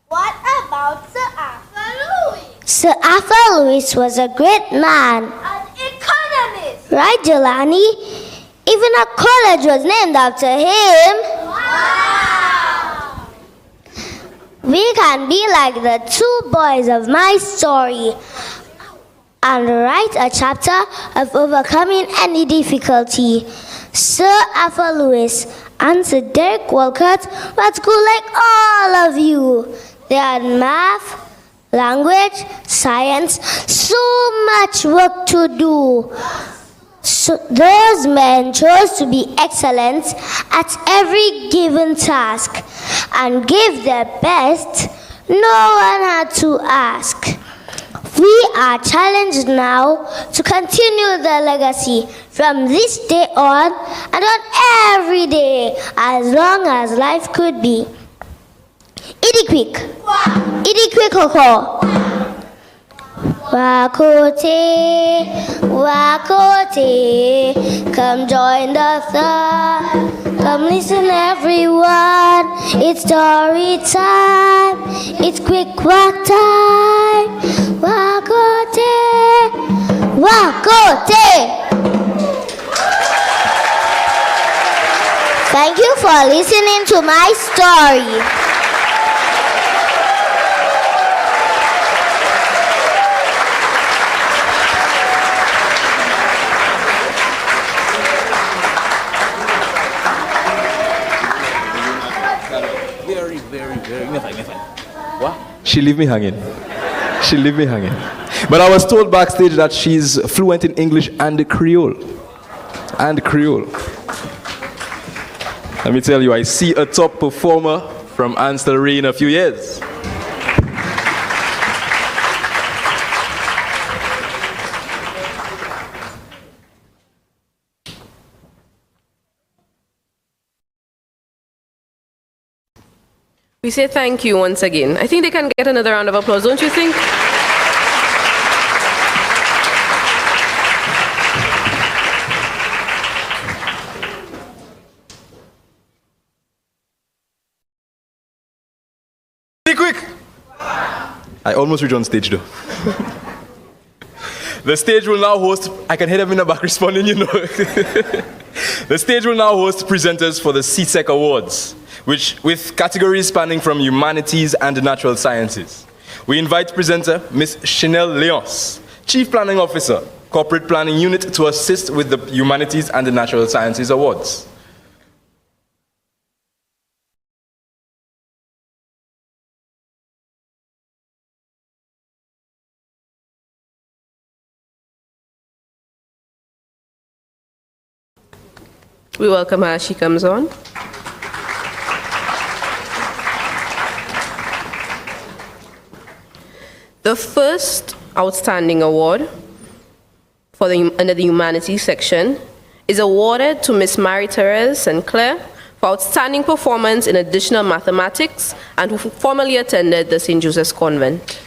What about Sir Arthur Lewis? Sir Arthur Lewis was a great man. An economist. Right, Jelani? Even a college was named after him. Wow! We can be like the two boys of my story and write a chapter of overcoming any difficulty. Sir Arthur Lewis and Sir Derek Walcott were at school like all of you. They had math, language, science, so much work to do. So those men chose to be excellent at every given task and gave their best. No one had to ask. We are challenged now to continue the legacy from this day on and on every day as long as life could be. Itty quick hoko. Wakote, Wakote, come join the fun. Come listen everyone, it's story time. It's quick quack time. Wakote, Wakote. Thank you for listening to my story. She leave me hanging. She leave me hanging. But I was told backstage that she's fluent in English and Creole. And Creole. Let me tell you, I see a top performer from Ancillary in a few years. We say thank you once again. I think they can get another round of applause, don't you think? Be quick! I almost reached on stage though. The stage will now host, I can hear them in the back responding, you know. The stage will now host presenters for the CSEC Awards, with categories spanning from humanities and natural sciences. We invite presenter Ms. Chanel Leonce, Chief Planning Officer, Corporate Planning Unit, to assist with the Humanities and the Natural Sciences Awards. We welcome her as she comes on. The first outstanding award under the Humanities section is awarded to Ms. Marie-Therese Sinclair for outstanding performance in additional mathematics and who formerly attended the St. Joseph's Convent.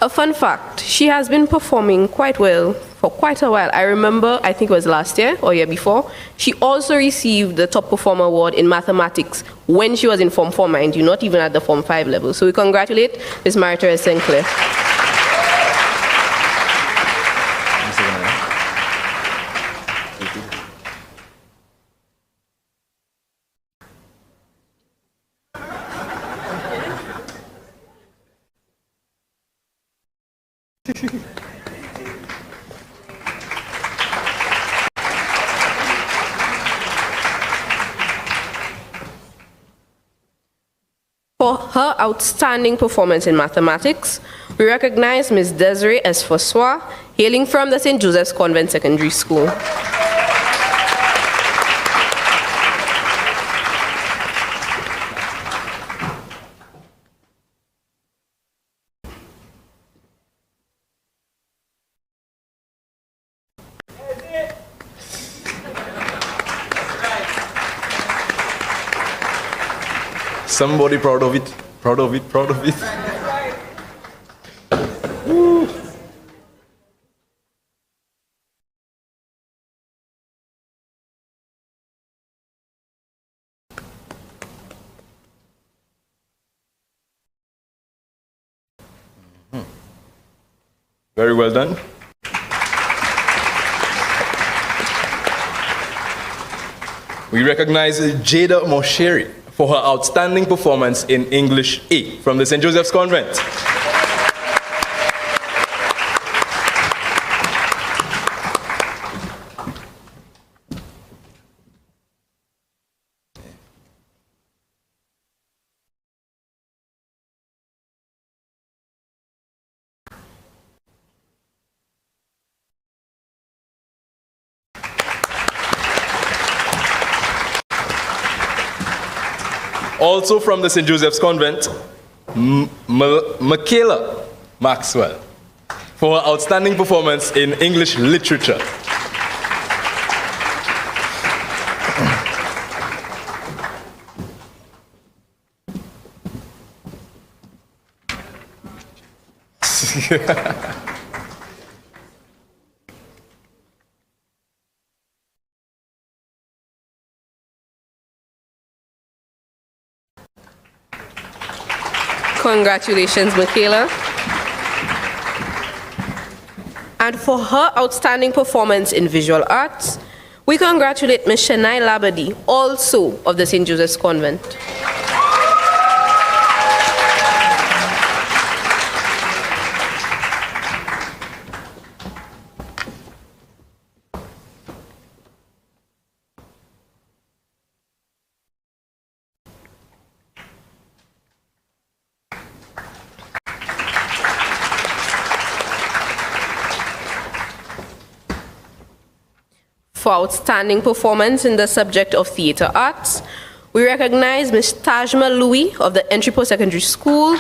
A fun fact, she has been performing quite well for quite a while. I remember, I think it was last year or year before, she also received the Top Performer Award in mathematics when she was in Form 4, mind you, not even at the Form 5 level. So we congratulate Ms. Marie-Therese Sinclair. For her outstanding performance in mathematics, we recognize Ms. Desiree Esfosois, hailing from the St. Joseph's Convent Secondary School. Somebody proud of it, proud of it, proud of it. Very well done. We recognize Jada Mosheri for her outstanding performance in English A from the St. Joseph's Convent. Also from the St. Joseph's Convent, Michaela Maxwell for her outstanding performance in English literature. Congratulations, Michaela. And for her outstanding performance in visual arts, we congratulate Ms. Shania Labadie, also of the St. Joseph's Convent. For outstanding performance in the subject of theater arts, we recognize Ms. Tajma Louis of the Entry Post Secondary School.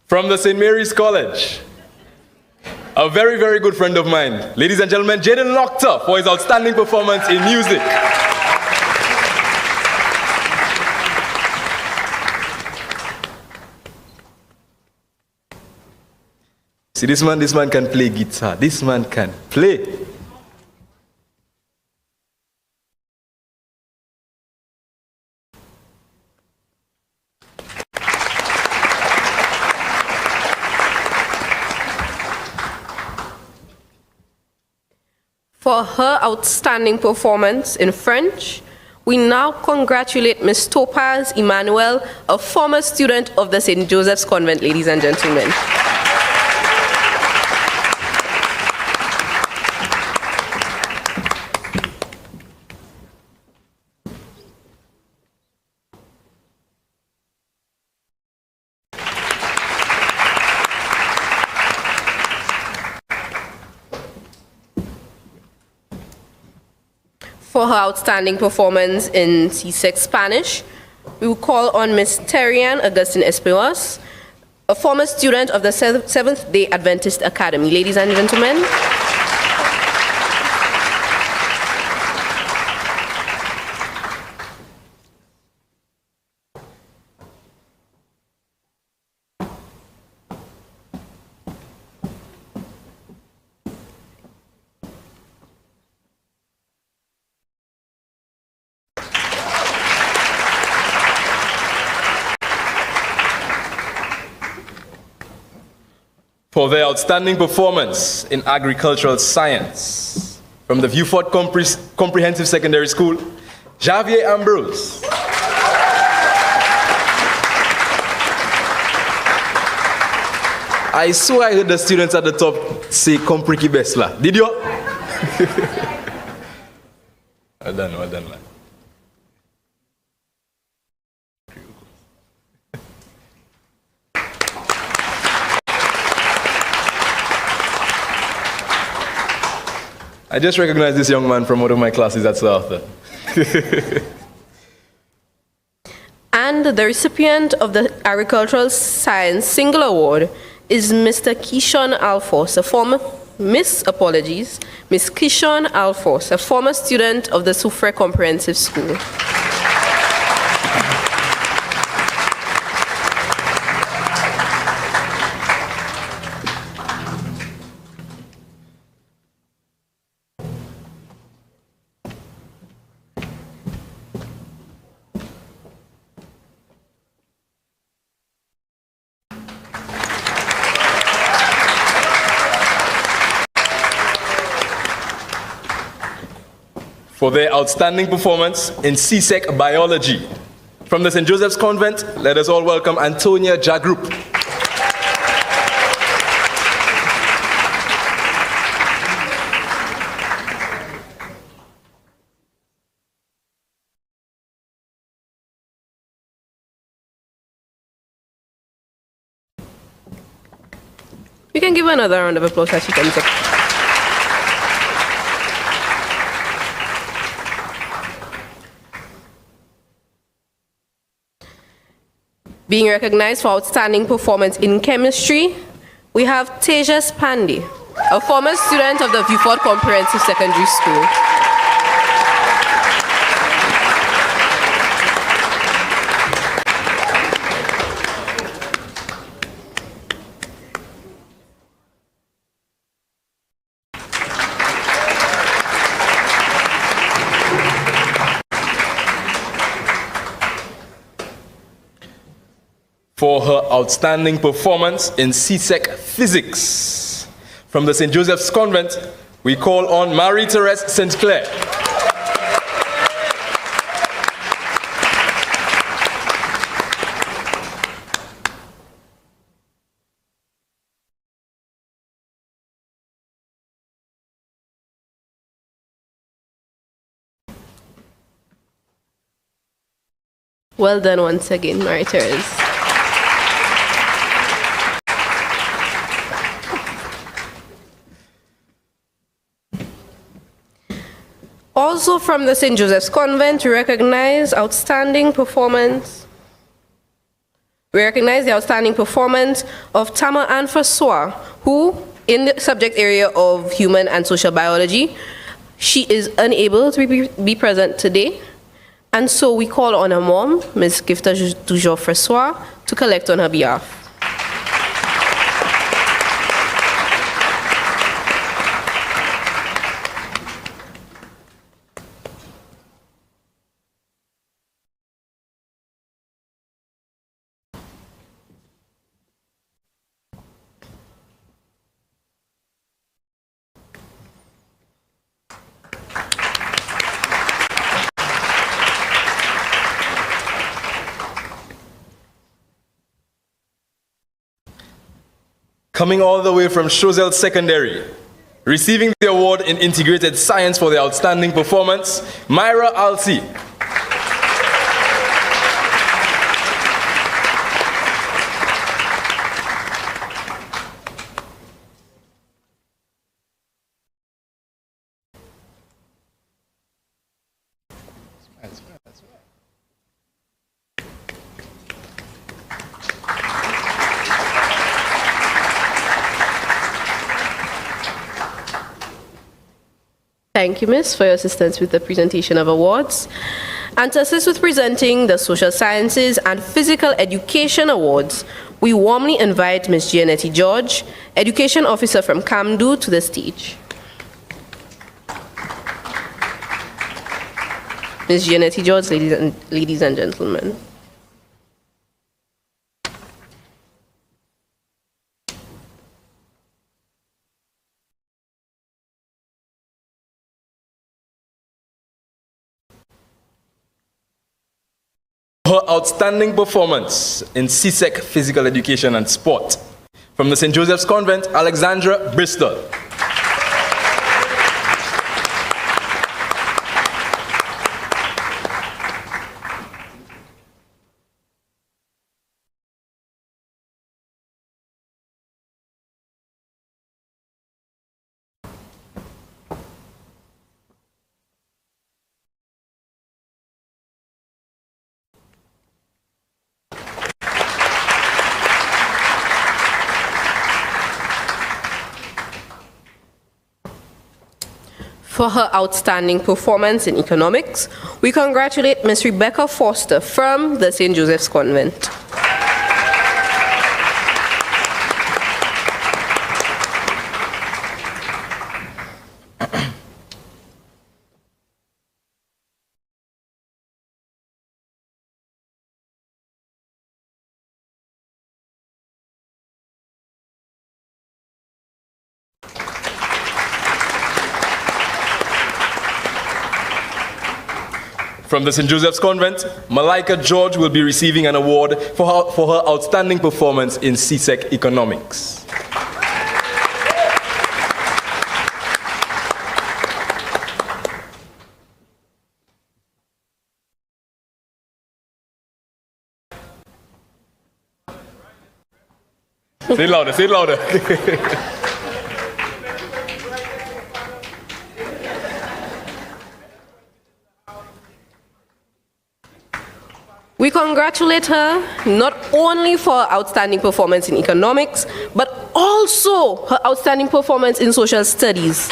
From the St. Mary's College, a very, very good friend of mine, ladies and gentlemen, Jaden Lockter for his outstanding performance in music. See, this man can play guitar. This man can play. For her outstanding performance in French, we now congratulate Ms. Topaz Emmanuel, a former student of the St. Joseph's Convent, ladies and gentlemen. For her outstanding performance in CSEC Spanish, we will call on Ms. Terrian Augustine Espeos, a former student of the Seventh-day Adventist Academy. Ladies and gentlemen. For their outstanding performance in agricultural science, from the Vieux-Fort Comprehensive Secondary School, Javier Ambrose. I swear I heard the students at the top say Compriki Besla. Did you? Well done, man. I just recognized this young man from one of my classes at South. And the recipient of the Agricultural Science Single Award is Mr. Kishon Alphonse, a former Miss Kishon Alphonse, a former student of the Soufre Comprehensive School. For their outstanding performance in CSEC Biology. From the St. Joseph's Convent, let us all welcome Antonia Jagrup. We can give her another round of applause as she comes up. Being recognized for outstanding performance in chemistry, we have Tejas Pandey, a former student of the Vieux-Fort Comprehensive Secondary School. For her outstanding performance in CSEC Physics. From the St. Joseph's Convent, we call on Marie-Therese St. Clair. Well done once again, Mariters. Also from the St. Joseph's Convent, we recognize the outstanding performance of Tama Ann Faswa, who, in the subject area of human and social biology, she is unable to be present today. And so we call on her mom, Ms. Gifta Toujours Faswa, to collect on her behalf. Coming all the way from Choiseul Secondary, receiving the award in Integrated Science for their outstanding performance, Myra Alsi. Thank you, Miss, for your assistance with the presentation of awards. And to assist with presenting the Social Sciences and Physical Education Awards, we warmly invite Ms. Gianetti George, Education Officer from CAMDU, to the stage. Ms. Gianetti George, ladies and gentlemen. Her outstanding performance in CSEC Physical Education and Sport. From the St. Joseph's Convent, Alexandra Bristol. For her outstanding performance in economics, we congratulate Ms. Rebecca Foster from the St. Joseph's Convent. From the St. Joseph's Convent, Malika George will be receiving an award for her outstanding performance in CSEC Economics. Say it louder, say it louder. We congratulate her not only for her outstanding performance in economics, but also her outstanding performance in social studies.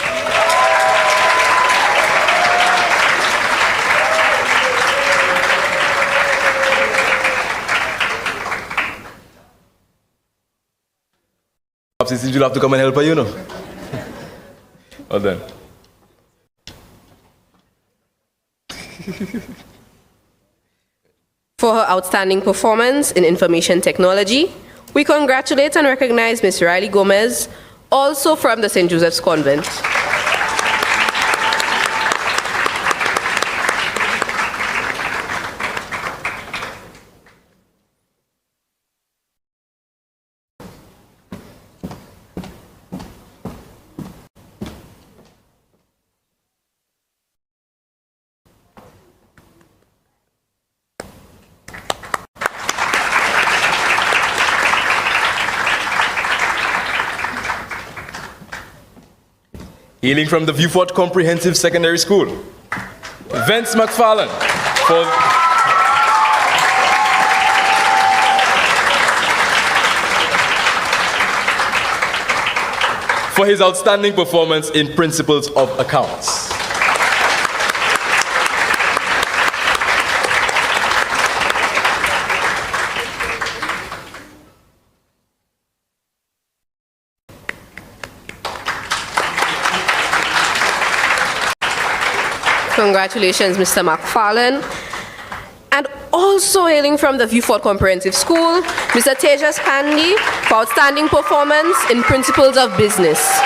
You'll have to come and help her, you know. Well done. For her outstanding performance in information technology, we congratulate and recognize Ms. Riley Gomez, also from the St. Joseph's Convent. Hailing from the Viewfort Comprehensive Secondary School, Vince McFarlane for his outstanding performance in Principles of Accounts. Congratulations, Mr. McFarlane. And also hailing from the Viewfort Comprehensive School, Mr. Tejas Pandey for outstanding performance in Principles of Business.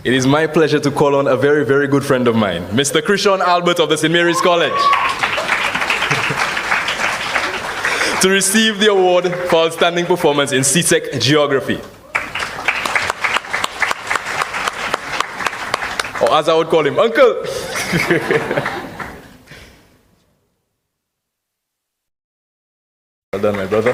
It is my pleasure to call on a very, very good friend of mine, Mr. Krishan Albert of the St. Mary's College, to receive the award for outstanding performance in CSEC Geography. Or as I would call him, Uncle. Well done, my brother.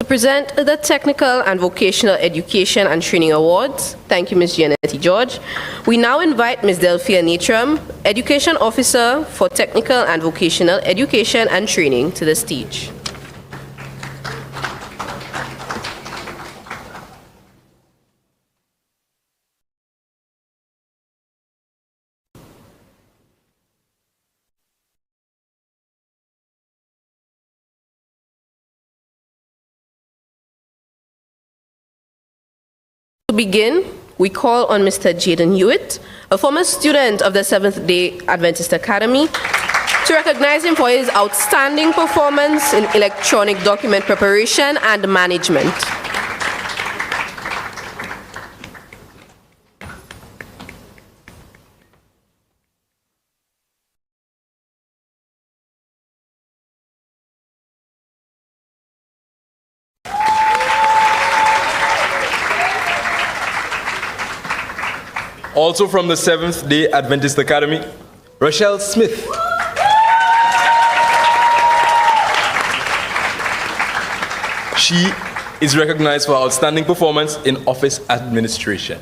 To present the Technical and Vocational Education and Training Awards, thank you, Ms. Gianetti George. We now invite Ms. Delphia Natram, Education Officer for Technical and Vocational Education and Training, to the stage. To begin, we call on Mr. Jaden Hewitt, a former student of the Seventh-day Adventist Academy, to recognize him for his outstanding performance in electronic document preparation and management. Also from the Seventh-day Adventist Academy, Rochelle Smith. She is recognized for outstanding performance in office administration.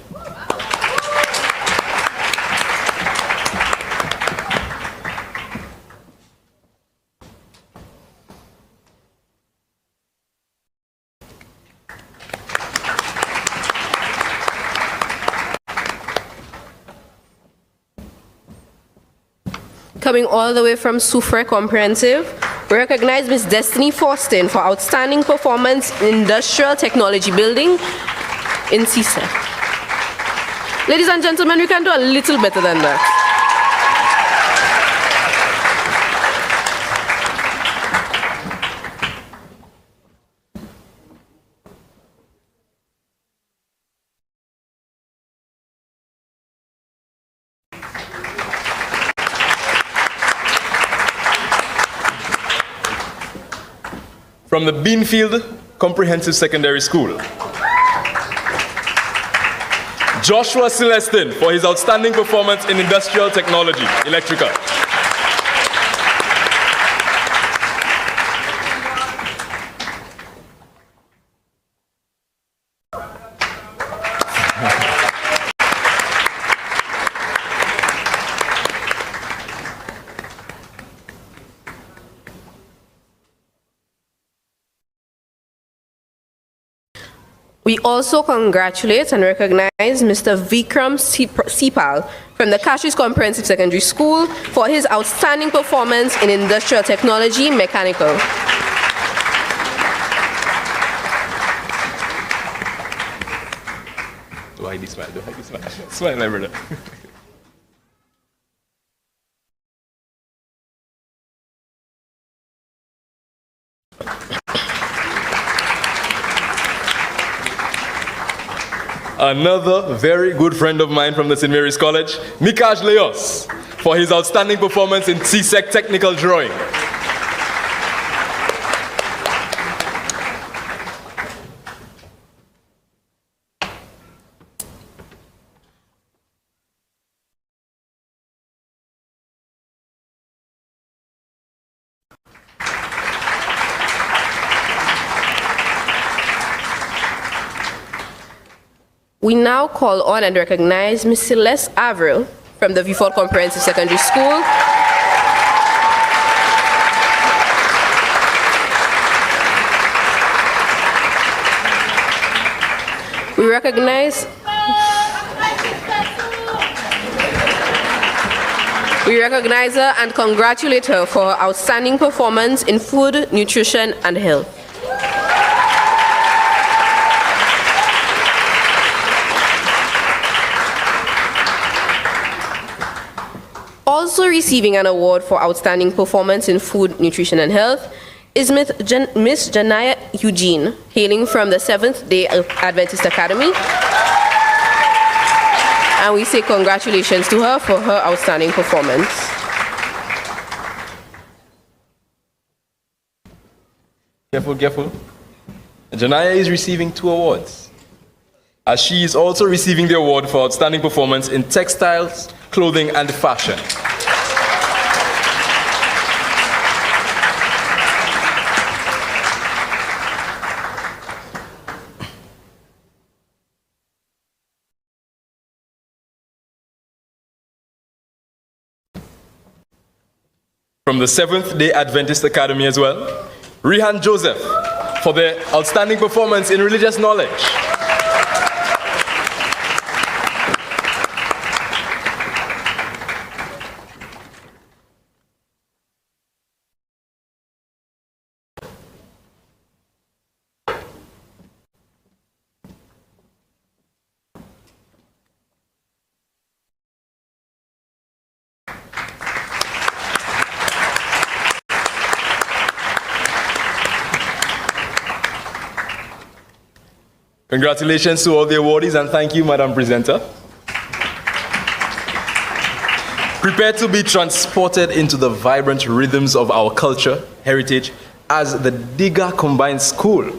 Coming all the way from Soufre Comprehensive, we recognize Ms. Destiny Forston for outstanding performance in Industrial Technology Building in CSEC. Ladies and gentlemen, we can do a little better than that. From the Beanfield Comprehensive Secondary School, Joshua Celestin for his outstanding performance in Industrial Technology, Electrical. We also congratulate and recognize Mr. Vikram Sipal from the Cashews Comprehensive Secondary School for his outstanding performance in Industrial Technology, Mechanical. Do I smile? Do I smile? Smile, my brother. another very good friend of mine from the St. Mary's College, Mikaj Leos, for his outstanding performance in CSEC technical drawing. We now call on and recognize Ms. Celeste Avril from the Vieux-Fort Comprehensive Secondary School. We recognize her and congratulate her for her outstanding performance in food, nutrition, and health. Also receiving an award for outstanding performance in food, nutrition, and health is Miss Janaya Eugene, hailing from the Seventh-day Adventist Academy. And we say congratulations to her for her outstanding performance. Careful, careful. Janaya is receiving 2 awards, as she is also receiving the award for outstanding performance in textiles, clothing, and fashion. From the Seventh-day Adventist Academy as well, Rihan Joseph, for their outstanding performance in religious knowledge. Congratulations to all the awardees, and thank you, Madam Presenter. Prepare to be transported into the vibrant rhythms of our culture, heritage, as the Diga Combined School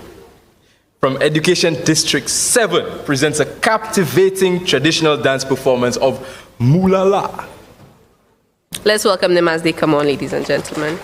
from Education District 7 presents a captivating traditional dance performance of Mulala. Let's welcome them as they come on, ladies and gentlemen.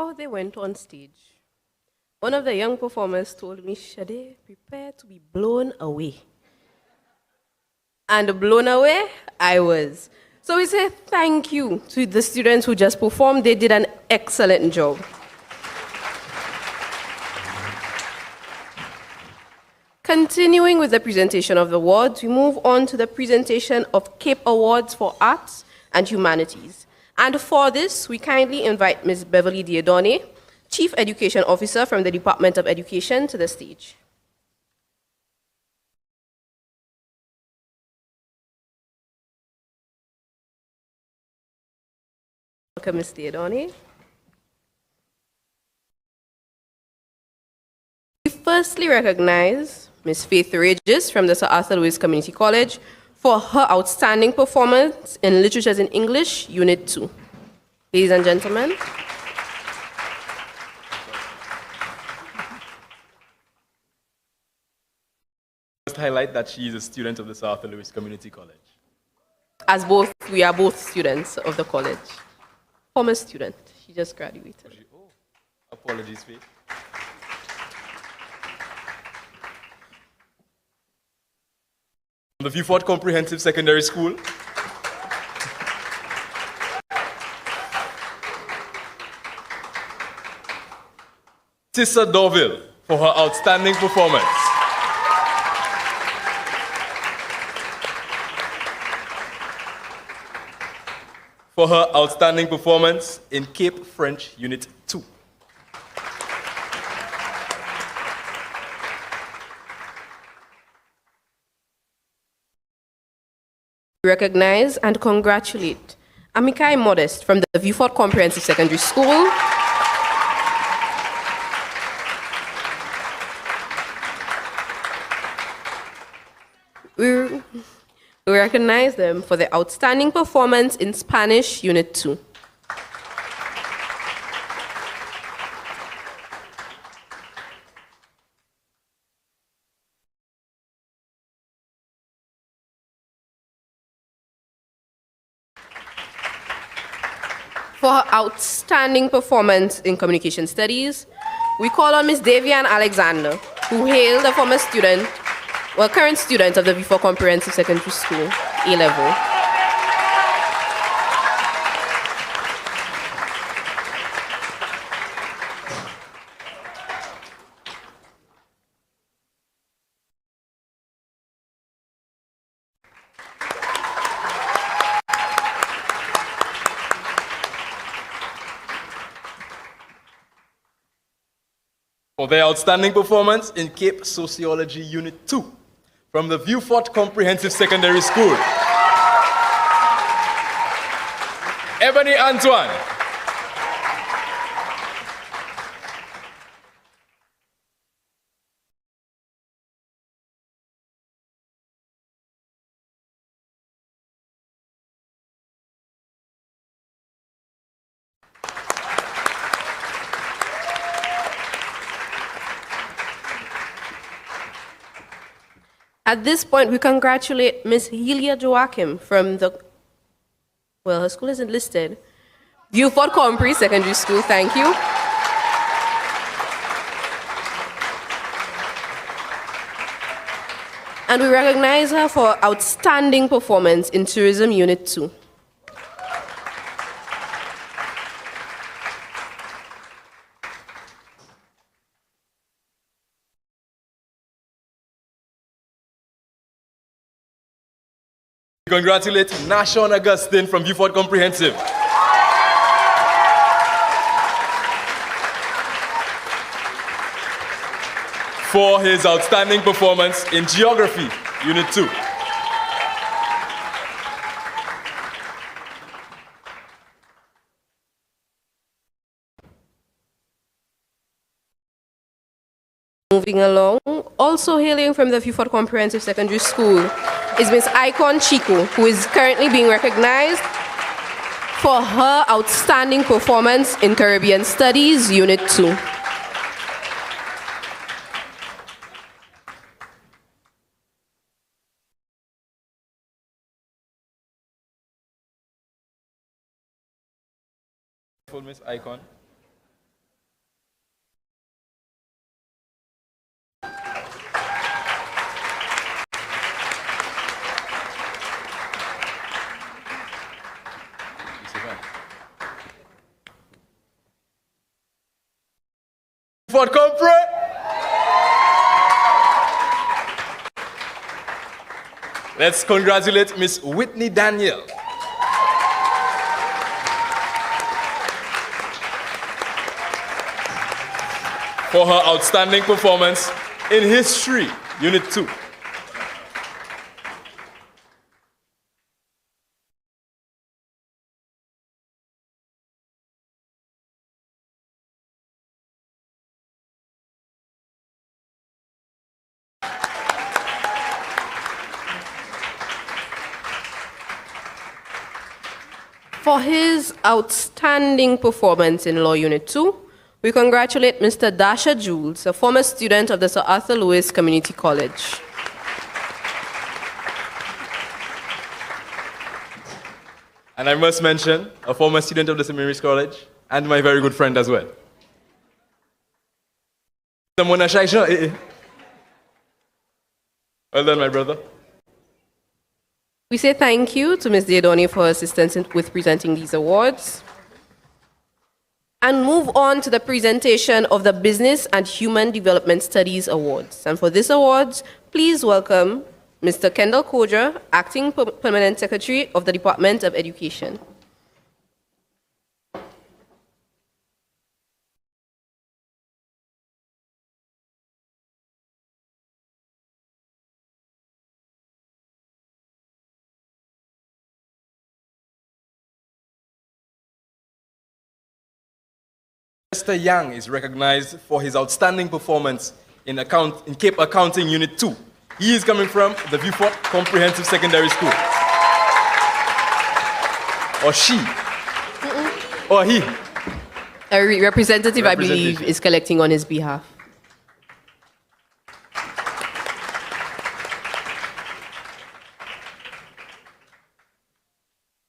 before they went on stage, one of the young performers told me, Shade, prepare to be blown away. And blown away, I was. So we say thank you to the students who just performed. They did an excellent job. Continuing with the presentation of the awards, we move on to the presentation of CAPE Awards for Arts and Humanities. And for this, we kindly invite Ms. Beverly Diodone, Chief Education Officer from the Department of Education, to the stage. Welcome, Ms. Diodone. We firstly recognize Ms. Faith Regis from the Sir Arthur Lewis Community College for her outstanding performance in Literatures in English, Unit 2. Ladies and gentlemen. Just highlight that she is a student of the Sir Arthur Lewis Community College. As both, we are both students of the college. Former student, she just graduated. Oh, apologies, Faith. The Viewfort Comprehensive Secondary School. Tissa Dorville for her outstanding performance. For her outstanding performance in Cape French Unit 2. Recognize and congratulate Amikai Modest from the Viewfort Comprehensive Secondary School. We recognize them for their outstanding performance in Spanish Unit 2. For her outstanding performance in Communication Studies, we call on Ms. Davian Alexander, who hailed a former student, well, current student of the Viewfort Comprehensive Secondary School, A-level. For their outstanding performance in Cape Sociology Unit 2 from the Viewfort Comprehensive Secondary School. Ebony Antoine. At this point, we congratulate Ms. Helia Joachim from the, well, her school isn't listed, Viewfort Compre Secondary School, thank you. And we recognize her for outstanding performance in Tourism Unit 2. Congratulate Nashon Augustine from Viewfort Comprehensive. For his outstanding performance in Geography, Unit 2. Moving along, also hailing from the Viewfort Comprehensive Secondary School is Ms. Icon Chico, who is currently being recognized for her outstanding performance in Caribbean Studies, Unit 2. Miss Icon. Fort Compre. Let's congratulate Miss Whitney Daniel. For her outstanding performance in History, Unit 2. For his outstanding performance in Law Unit 2, we congratulate Mr. Dasha Jules, a former student of the Sir Arthur Lewis Community College. And I must mention, a former student of the St. Mary's College, and my very good friend as well. Well done, my brother. We say thank you to Ms. Diadoni for her assistance with presenting these awards. And move on to the presentation of the Business and Human Development Studies Awards. And for this awards, please welcome Mr. Kendall Kodra, Acting Permanent Secretary of the Department of Education. Mr. Yang is recognized for his outstanding performance in Cape Accounting Unit 2. He is coming from the Beaufort Comprehensive Secondary School. Or she. Or he. A representative, I believe, is collecting on his behalf.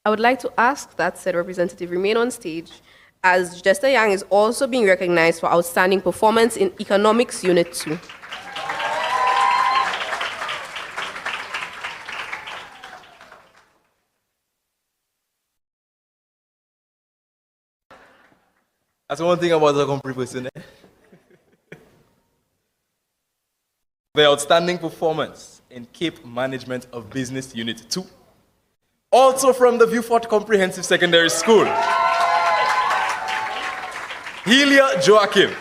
I would like to ask that said representative remain on stage, as Jester Yang is also being recognized for outstanding performance in Economics Unit 2. That's one thing about the company person. The outstanding performance in Cape Management of Business Unit 2. Also from the Beaufort Comprehensive Secondary School. Helia Joachim.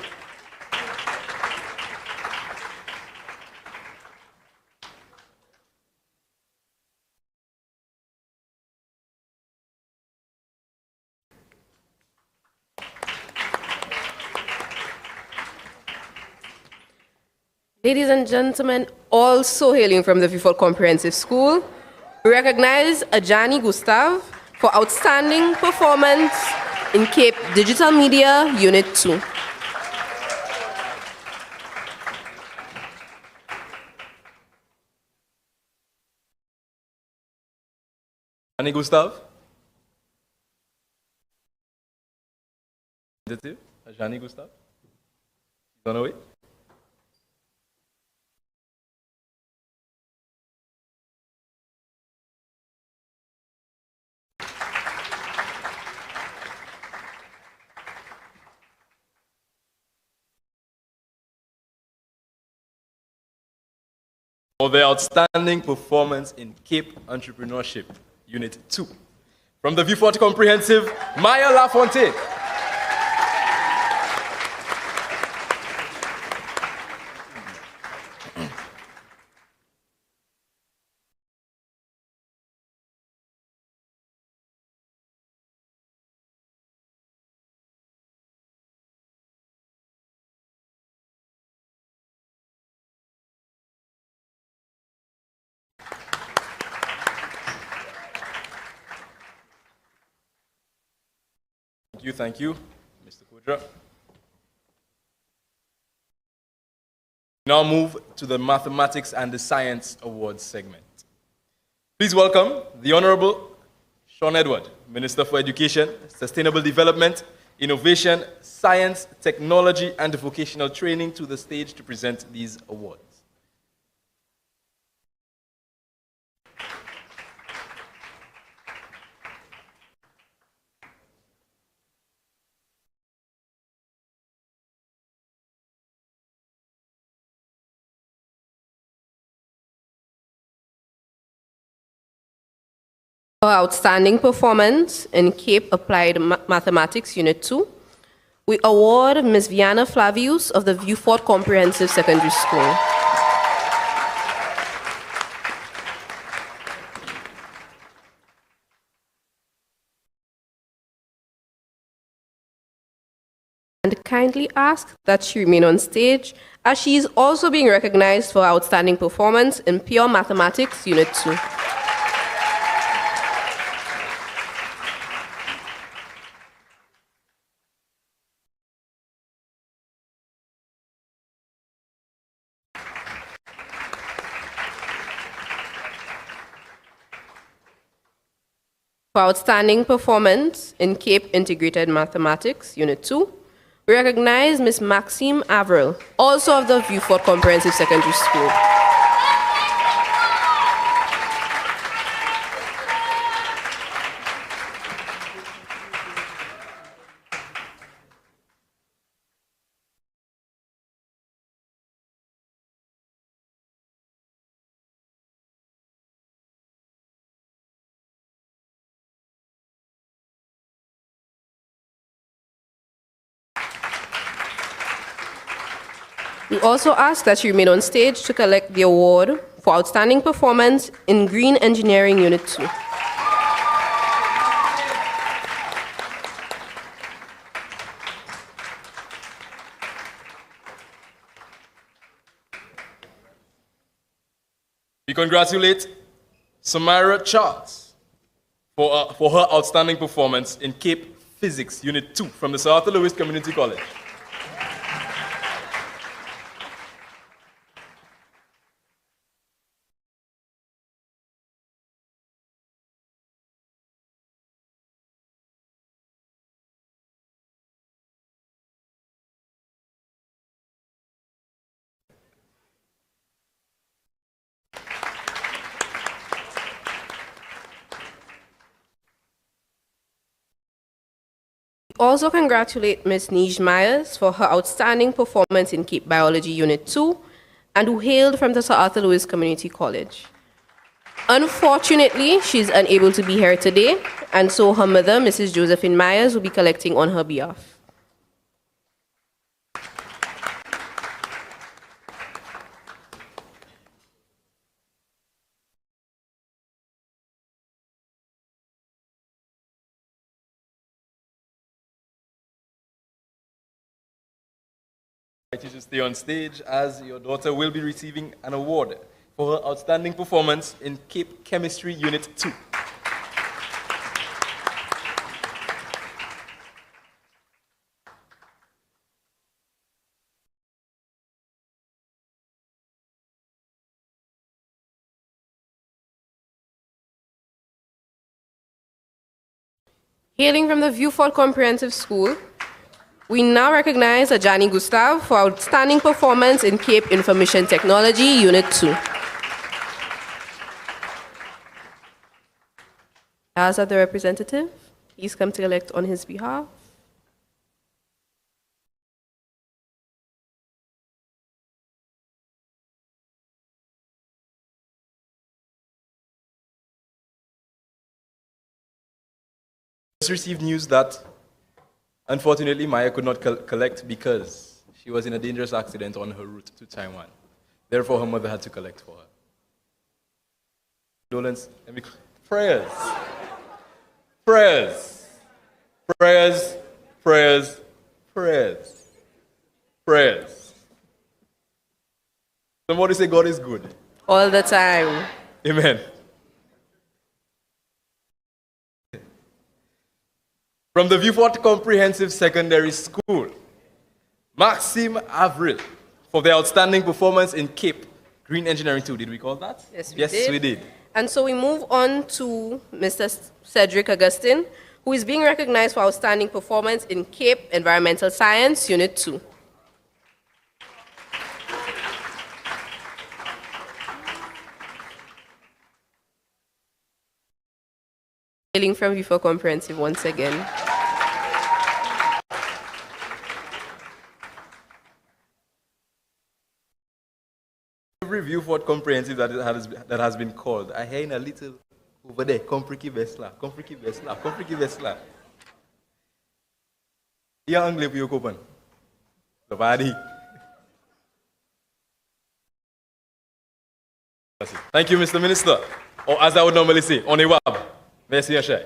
Ladies and gentlemen, also hailing from the Beaufort Comprehensive School, we recognize Ajani Gustav for outstanding performance in Cape Digital Media Unit 2. Ajani Gustav? Ajani Gustav? She's on her way? For their outstanding performance in Cape Entrepreneurship Unit 2. From the Beaufort Comprehensive, Maya Lafontaine. Thank you, Mr. Kodra. Now move to the Mathematics and the Science Awards segment. Please welcome the Honorable Sean Edward, Minister for Education, Sustainable Development, Innovation, Science, Technology, and Vocational Training to the stage to present these awards. For outstanding performance in CAPE Applied Mathematics Unit 2, we award Ms. Viana Flavius of the Viewfort Comprehensive Secondary School. And kindly ask that she remain on stage as she is also being recognized for outstanding performance in Pure Mathematics Unit 2. For outstanding performance in CAPE Integrated Mathematics Unit 2, we recognize Ms. Maxime Avril, also of the Viewfort Comprehensive Secondary School. We also ask that you remain on stage to collect the award for outstanding performance in Green Engineering Unit 2. We congratulate Samira Charles for her outstanding performance in CAPE Physics Unit 2 from the South Louis Community College. Also congratulate Ms. Nij Myers for her outstanding performance in CAPE Biology Unit 2 and who hailed from the Sir Arthur Lewis Community College. Unfortunately, she's unable to be here today, and so her mother, Mrs. Josephine Myers, will be collecting on her behalf. I invite you to stay on stage as your daughter will be receiving an award for her outstanding performance in CAPE Chemistry Unit 2. Hailing from the Viewfort Comprehensive School, we now recognize Ajani Gustav for outstanding performance in CAPE Information Technology Unit 2. As the representative, please come to elect on his behalf. Just received news that unfortunately Maya could not collect because she was in a dangerous accident on her route to Taiwan. Therefore, her mother had to collect for her. Condolence, prayers. Prayers. Prayers. Prayers. Prayers. Prayers. Somebody say God is good. All the time. Amen. From the Viewfort Comprehensive Secondary School, Maxime Avril for their outstanding performance in CAPE Green Engineering 2. Did we call that? Yes, we did. And so we move on to Mr. Cedric Augustine, who is being recognized for outstanding performance in CAPE Environmental Science Unit 2. Hailing from Viewfort Comprehensive once again. Every Viewfort Comprehensive that has been called, I hear in a little Over there, Compriki Vesla, Compriki Vesla, Compriki Vesla. Yeah, Angle Pio Copan. The body. Thank you, Mr. Minister. Or as I would normally say, on a wab. Merci, Ashay.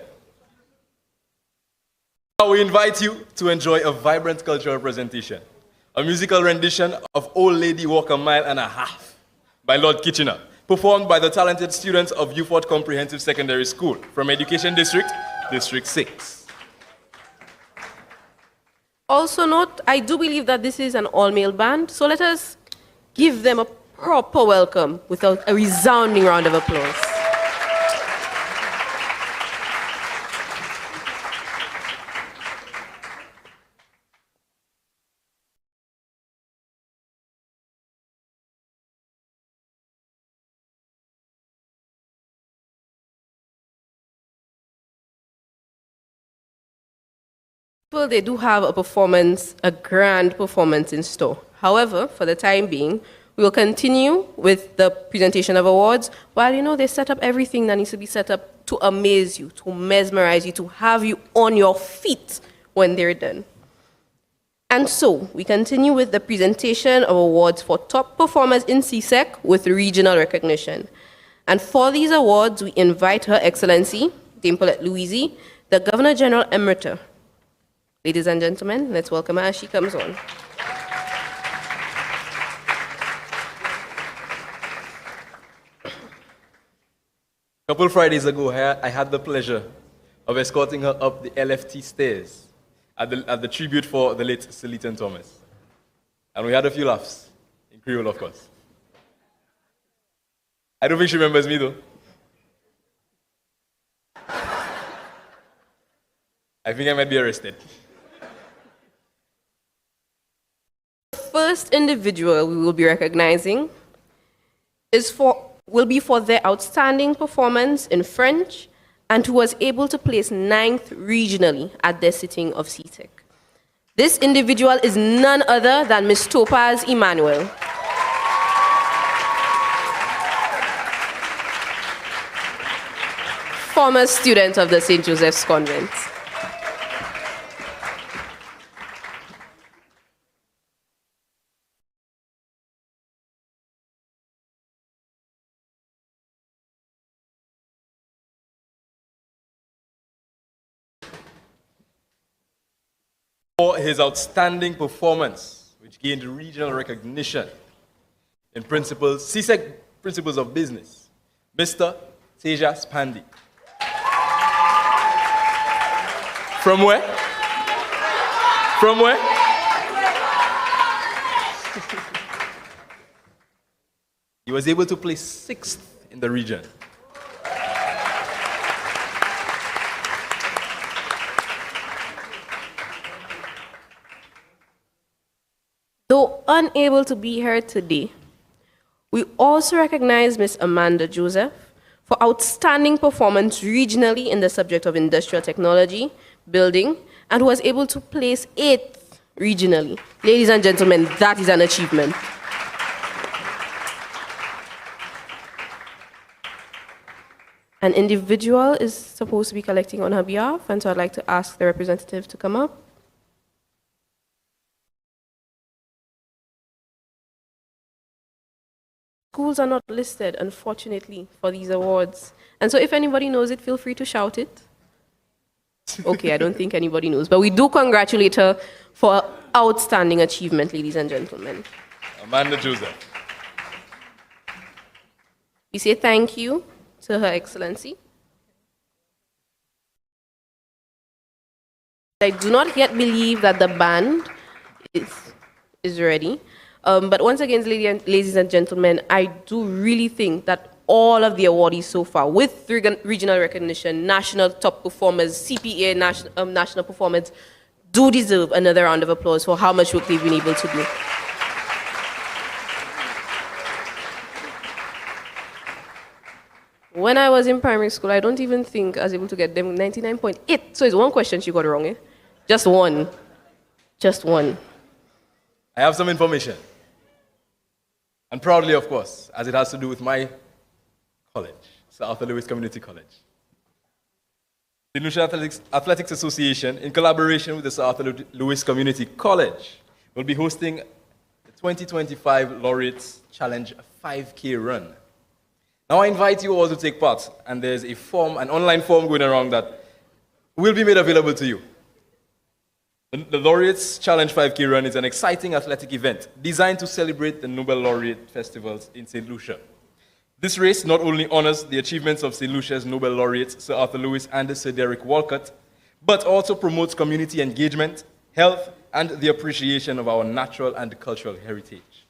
Now we invite you to enjoy a vibrant cultural presentation. A musical rendition of Old Lady Walk a Mile and a Half by Lord Kitchener, performed by the talented students of Beaufort Comprehensive Secondary School from Education District, District 6. Also note, I do believe that this is an all-male band, so let us give them a proper welcome with a resounding round of applause. Well, they do have a grand performance in store. However, for the time being, we will continue with the presentation of awards, while, they set up everything that needs to be set up to amaze you, to mesmerize you, to have you on your feet when they're done. And so, we continue with the presentation of awards for top performers in CSEC with regional recognition. And for these awards, we invite Her Excellency, Dame Paulette Louise, the Governor General Emerita. Ladies and gentlemen, let's welcome her as she comes on. A couple Fridays ago, I had the pleasure of escorting her up the LFT stairs at the tribute for the late Seliton Thomas. And we had a few laughs, in Creole, of course. I don't think she remembers me, though. I think I might be arrested. First individual we will be recognizing will be for their outstanding performance in French and who was able to place 9th regionally at their sitting of CSEC. This individual is none other than Ms. Topaz Emmanuel. Former student of the St. Joseph's Convent. For his outstanding performance, which gained regional recognition in CSEC Principles of Business, Mr. Tejas Pandey. From where? From where? He was able to place 6th in the region. Though unable to be here today, we also recognize Ms. Amanda Joseph for outstanding performance regionally in the subject of industrial technology, building, and who was able to place 8th regionally. Ladies and gentlemen, that is an achievement. An individual is supposed to be collecting on her behalf, and so I'd like to ask the representative to come up. Schools are not listed, unfortunately, for these awards. And so if anybody knows it, feel free to shout it. Okay, I don't think anybody knows. But we do congratulate her for outstanding achievement, ladies and gentlemen. Amanda Joseph. We say thank you to Her Excellency. I do not yet believe that the band is ready. But once again, ladies and gentlemen, I do really think that all of the awardees so far, with regional recognition, national top performers, CPEA national performers, do deserve another round of applause for how much work they've been able to do. When I was in primary school, I don't even think I was able to get them 99.8. So it's one question she got wrong, eh? Just one. Just one. I have some information. And proudly, of course, as it has to do with my college, Sir Arthur Lewis Community College. The Lucia Athletics Association, in collaboration with the Sir Arthur Lewis Community College, will be hosting the 2025 Laureates Challenge 5K run. Now I invite you all to take part, and there's a form, an online form going around that will be made available to you. The Laureates Challenge 5K run is an exciting athletic event designed to celebrate the Nobel Laureate festivals in St. Lucia. This race not only honors the achievements of St. Lucia's Nobel laureates, Sir Arthur Lewis and Sir Derek Walcott, but also promotes community engagement, health, and the appreciation of our natural and cultural heritage.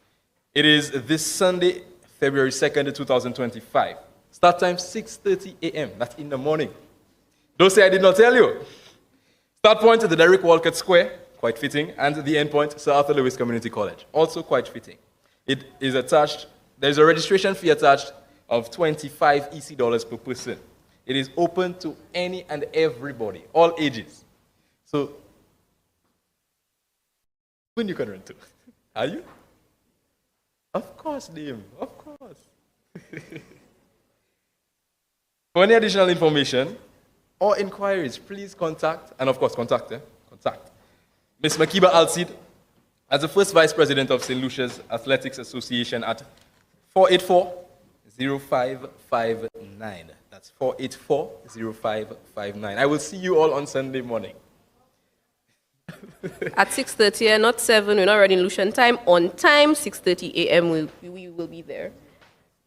It is this Sunday, February 2nd, 2025. Start time 6:30 a.m., that's in the morning. Don't say I did not tell you. Start point at the Derek Walcott Square, quite fitting, and the end point, Sir Arthur Lewis Community College, also quite fitting. It is attached, there's a registration fee attached of 25 EC dollars per person. It is open to any and everybody, all ages. So, when you can run to? Are you? Of course, Liam, of course. For any additional information or inquiries, please contact, and of course contact Ms. Makiba Alcid as the first Vice President of St. Lucia's Athletics Association at 484-0559. That's 484-0559. I will see you all on Sunday morning. At 6:30, not 7, we're not running Lucian time. On time, 6:30 a.m. we will be there.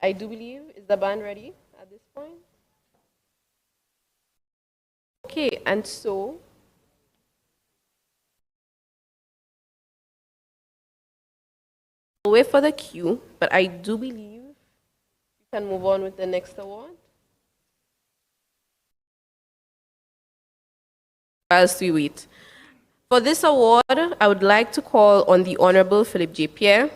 I do believe, is the band ready at this point? Okay, and so, we'll wait for the cue, but I do believe we can move on with the next award. Whilst we wait. For this award, I would like to call on the Honorable Philip J. Pierre,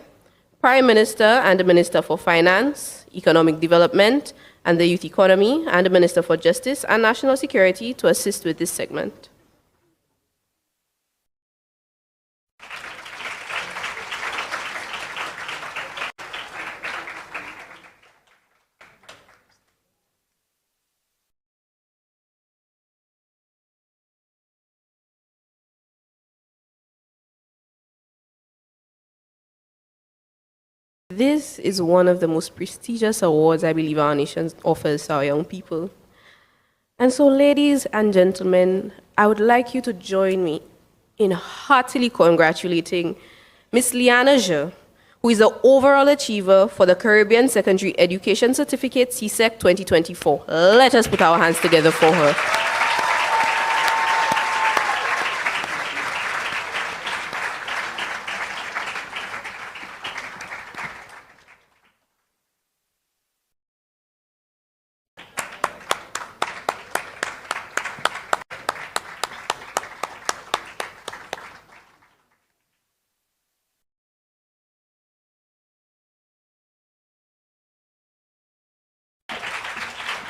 Prime Minister and the Minister for Finance, Economic Development and the Youth Economy, and the Minister for Justice and National Security to assist with this segment. This is one of the most prestigious awards I believe our nation offers our young people. And so, ladies and gentlemen, I would like you to join me in heartily congratulating Miss Liana Je, who is the overall achiever for the Caribbean Secondary Education Certificate CSEC 2024. Let us put our hands together for her.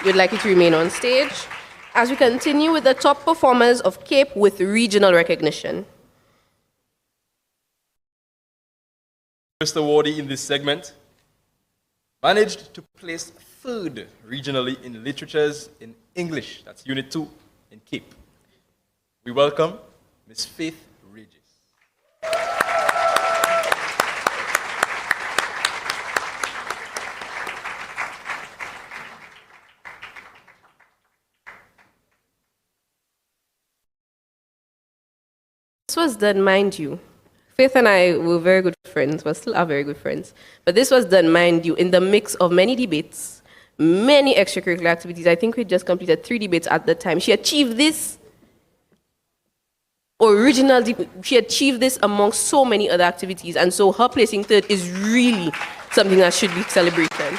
We'd like you to remain on stage as we continue with the top performers of CAPE with regional recognition. First awardee in this segment managed to place third regionally in literatures in English. That's Unit 2 in CAPE. We welcome Ms. Faith Regis. This was done, mind you. Faith and I were very good friends, we still are very good friends. But this was done, mind you, in the mix of many debates, many extracurricular activities. I think we just completed 3 debates at the time. She achieved this she achieved this amongst so many other activities. And so her placing third is really something that should be celebrated.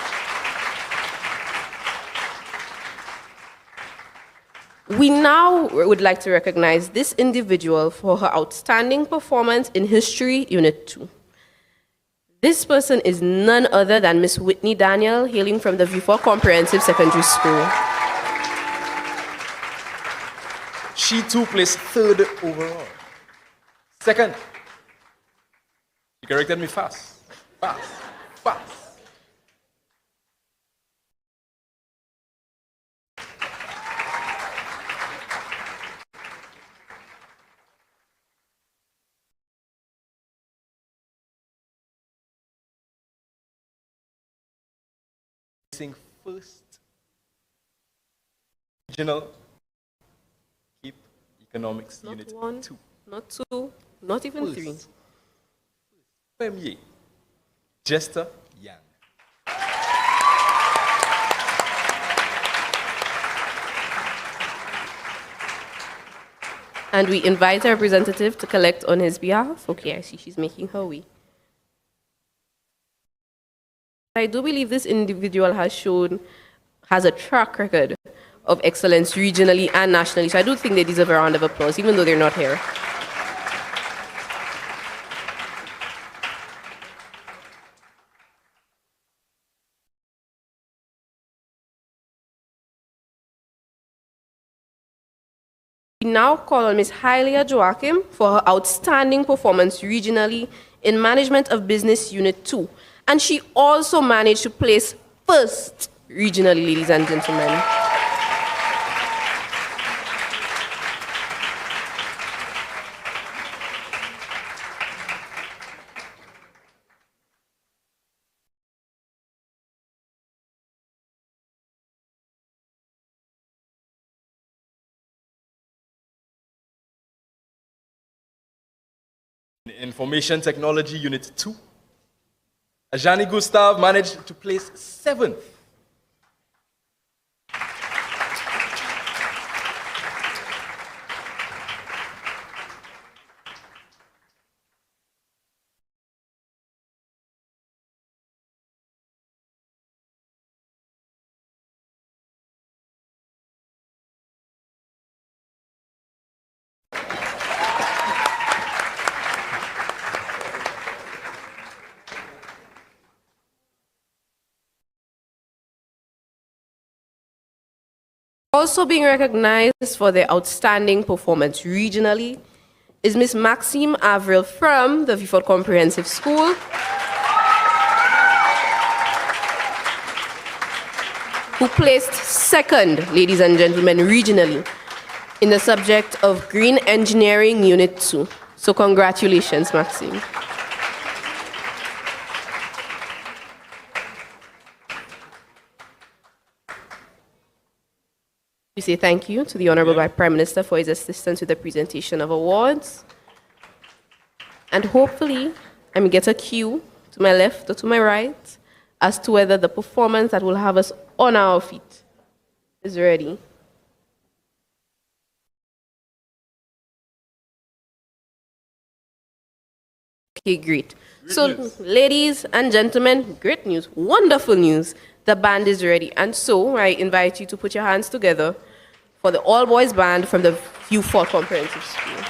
We now would like to recognize this individual for her outstanding performance in History Unit 2. This person is none other than Miss Whitney Daniel, hailing from the Vieux Fort Comprehensive Secondary School. She too placed third overall. Second. She corrected me fast. Sing first regional Cape Economics Not Unit one, 2. not two, not even First. three. Premier Jester Yang. And we invite a representative to collect on his behalf. Okay, I see she's making her way. I do believe this individual has a track record of excellence regionally and nationally. So I do think they deserve a round of applause, even though they're not here. We now call on Ms. Hylia Joachim for her outstanding performance regionally in Management of Business Unit 2. And she also managed to place first regionally, ladies and gentlemen. In Information Technology Unit 2, Ajani Gustav managed to place 7th. Also being recognized for their outstanding performance regionally is Ms. Maxime Avril from the Vifort Comprehensive School, who placed second, ladies and gentlemen, regionally in the subject of Green Engineering Unit 2. So congratulations, Maxime. We say thank you to the Honorable Prime Minister for his assistance with the presentation of awards. And hopefully, I may get a cue to my left or to my right as to whether the performance that will have us on our feet is ready. Okay, great. Ladies and gentlemen, great news, wonderful news. The band is ready. And so I invite you to put your hands together for the all-boys band from the Vifort Comprehensive School.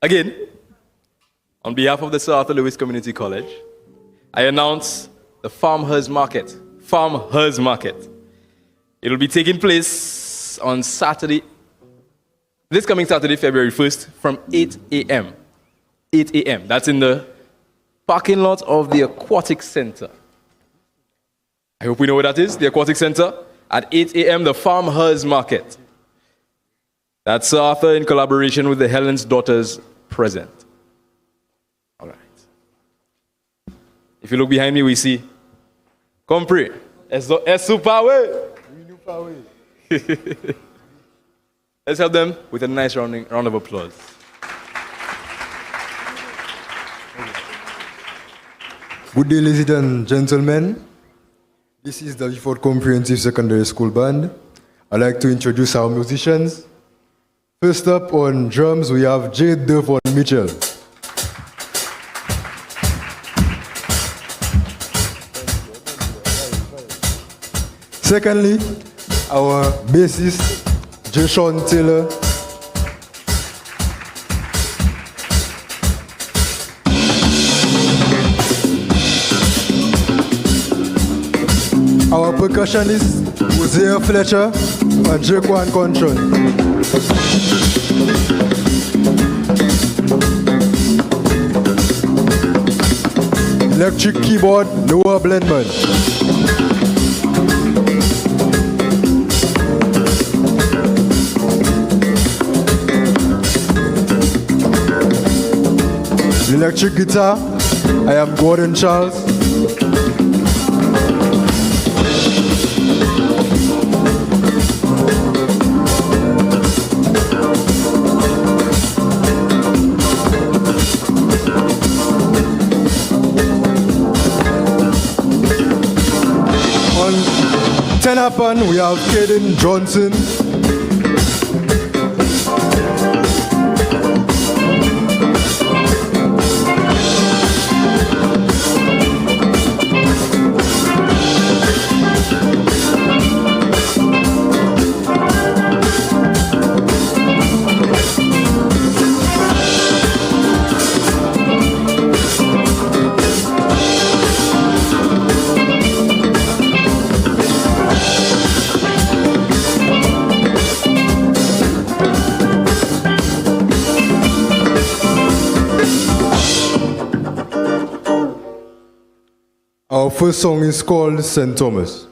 Again, on behalf of the Sir Arthur Lewis Community College, I announce the Farmers Market. Farmers Market. It will be taking place on Saturday, this coming Saturday, February 1st, from 8 a.m. 8 a.m. That's in the parking lot of the Aquatic Center. I hope we know where that is, the Aquatic Center. At 8 a.m., the Farmers Market. That's Sir Arthur in collaboration with the Helen's Daughters present. All right. If you look behind me, we see Compre. Esu Power. Let's help them with a nice round of applause. Good day, ladies and gentlemen. This is the Liford Comprehensive Secondary School Band. I'd like to introduce our musicians. First up on drums, we have Jade Durford Mitchell. Secondly, our bassist, Jason Taylor. Our percussionist, Hosea Fletcher and Jaquan Contron. Electric keyboard, Noah Blendman. Electric guitar, I am Gordon Charles. On tenor pan, we have Caden Johnson. Our first song is called St. Thomas.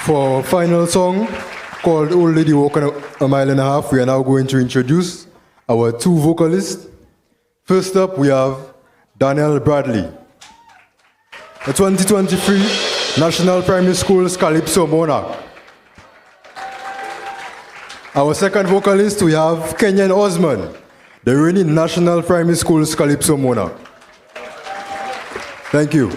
For our final song, called Old Lady Walking a Mile and a Half, we are now going to introduce our two vocalists. First up, we have Daniel Bradley, the 2023 National Primary Schools Calypso Monarch. Our second vocalist, we have Kenyan Osman, the reigning National Primary Schools Calypso Monarch. Thank you.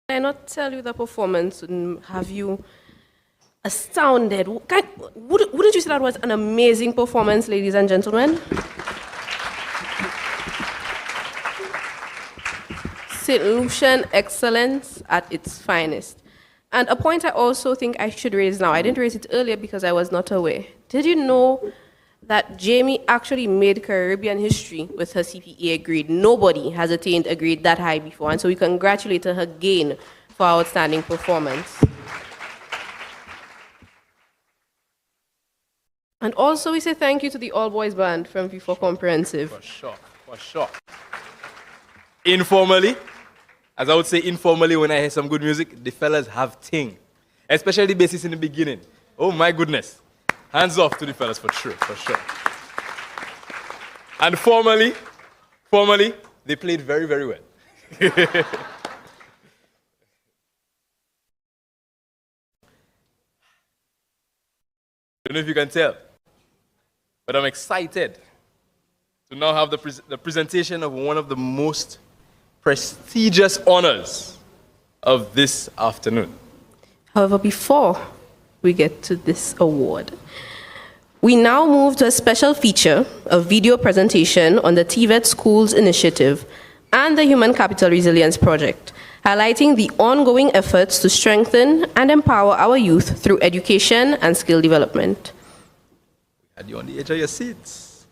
Did I not tell you the performance wouldn't have you astounded? Wouldn't you say that was an amazing performance, ladies and gentlemen? St. Lucian excellence at its finest. And a point I also think I should raise now, I didn't raise it earlier because I was not aware. Did you know that Jamie actually made Caribbean history with her CPEA grade? Nobody has attained a grade that high before, and so we congratulate her again for outstanding performance. And also we say thank you to the all-boys band from V4 Comprehensive. For sure, for sure. Informally, as I would say informally when I hear some good music, the fellas have ting. Especially the bassists in the beginning. Oh my goodness. Hands off to the fellas for sure, for sure. And formally, they played very, very well. I don't know if you can tell, but I'm excited to now have the presentation of one of the most prestigious honors of this afternoon. However, before we get to this award, we now move to a special feature, a video presentation on the TVET Schools Initiative and the Human Capital Resilience Project, highlighting the ongoing efforts to strengthen and empower our youth through education and skill development. Had you on the edge of your seats.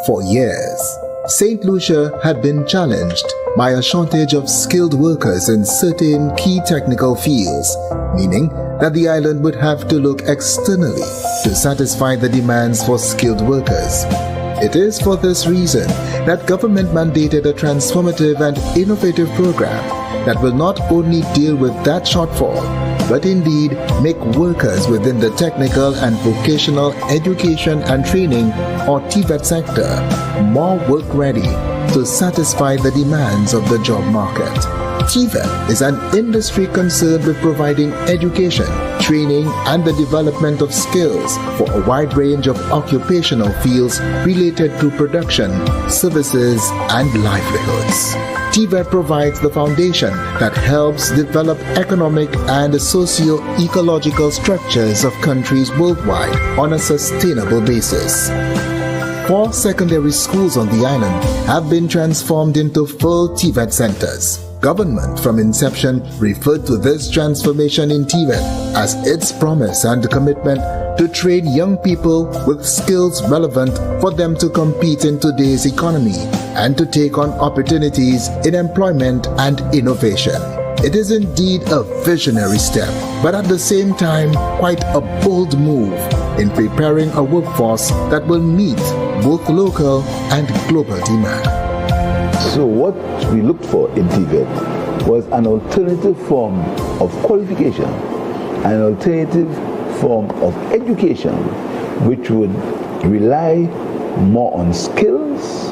For years, St. Lucia had been challenged by a shortage of skilled workers in certain key technical fields, meaning that the island would have to look externally to satisfy the demands for skilled workers. It is for this reason that government mandated a transformative and innovative program that will not only deal with that shortfall, but indeed make workers within the technical and vocational education and training or TVET sector more work-ready to satisfy the demands of the job market. TVET is an industry concerned with providing education, training, and the development of skills for a wide range of occupational fields related to production, services, and livelihoods. TVET provides the foundation that helps develop economic and socio-ecological structures of countries worldwide on a sustainable basis. 4 secondary schools on the island have been transformed into full TVET centers. Government from inception referred to this transformation in TVET as its promise and commitment to train young people with skills relevant for them to compete in today's economy and to take on opportunities in employment and innovation. It is indeed a visionary step, but at the same time, quite a bold move in preparing a workforce that will meet both local and global demand. So what we looked for in TVET was an alternative form of qualification, an alternative form of education which would rely more on skills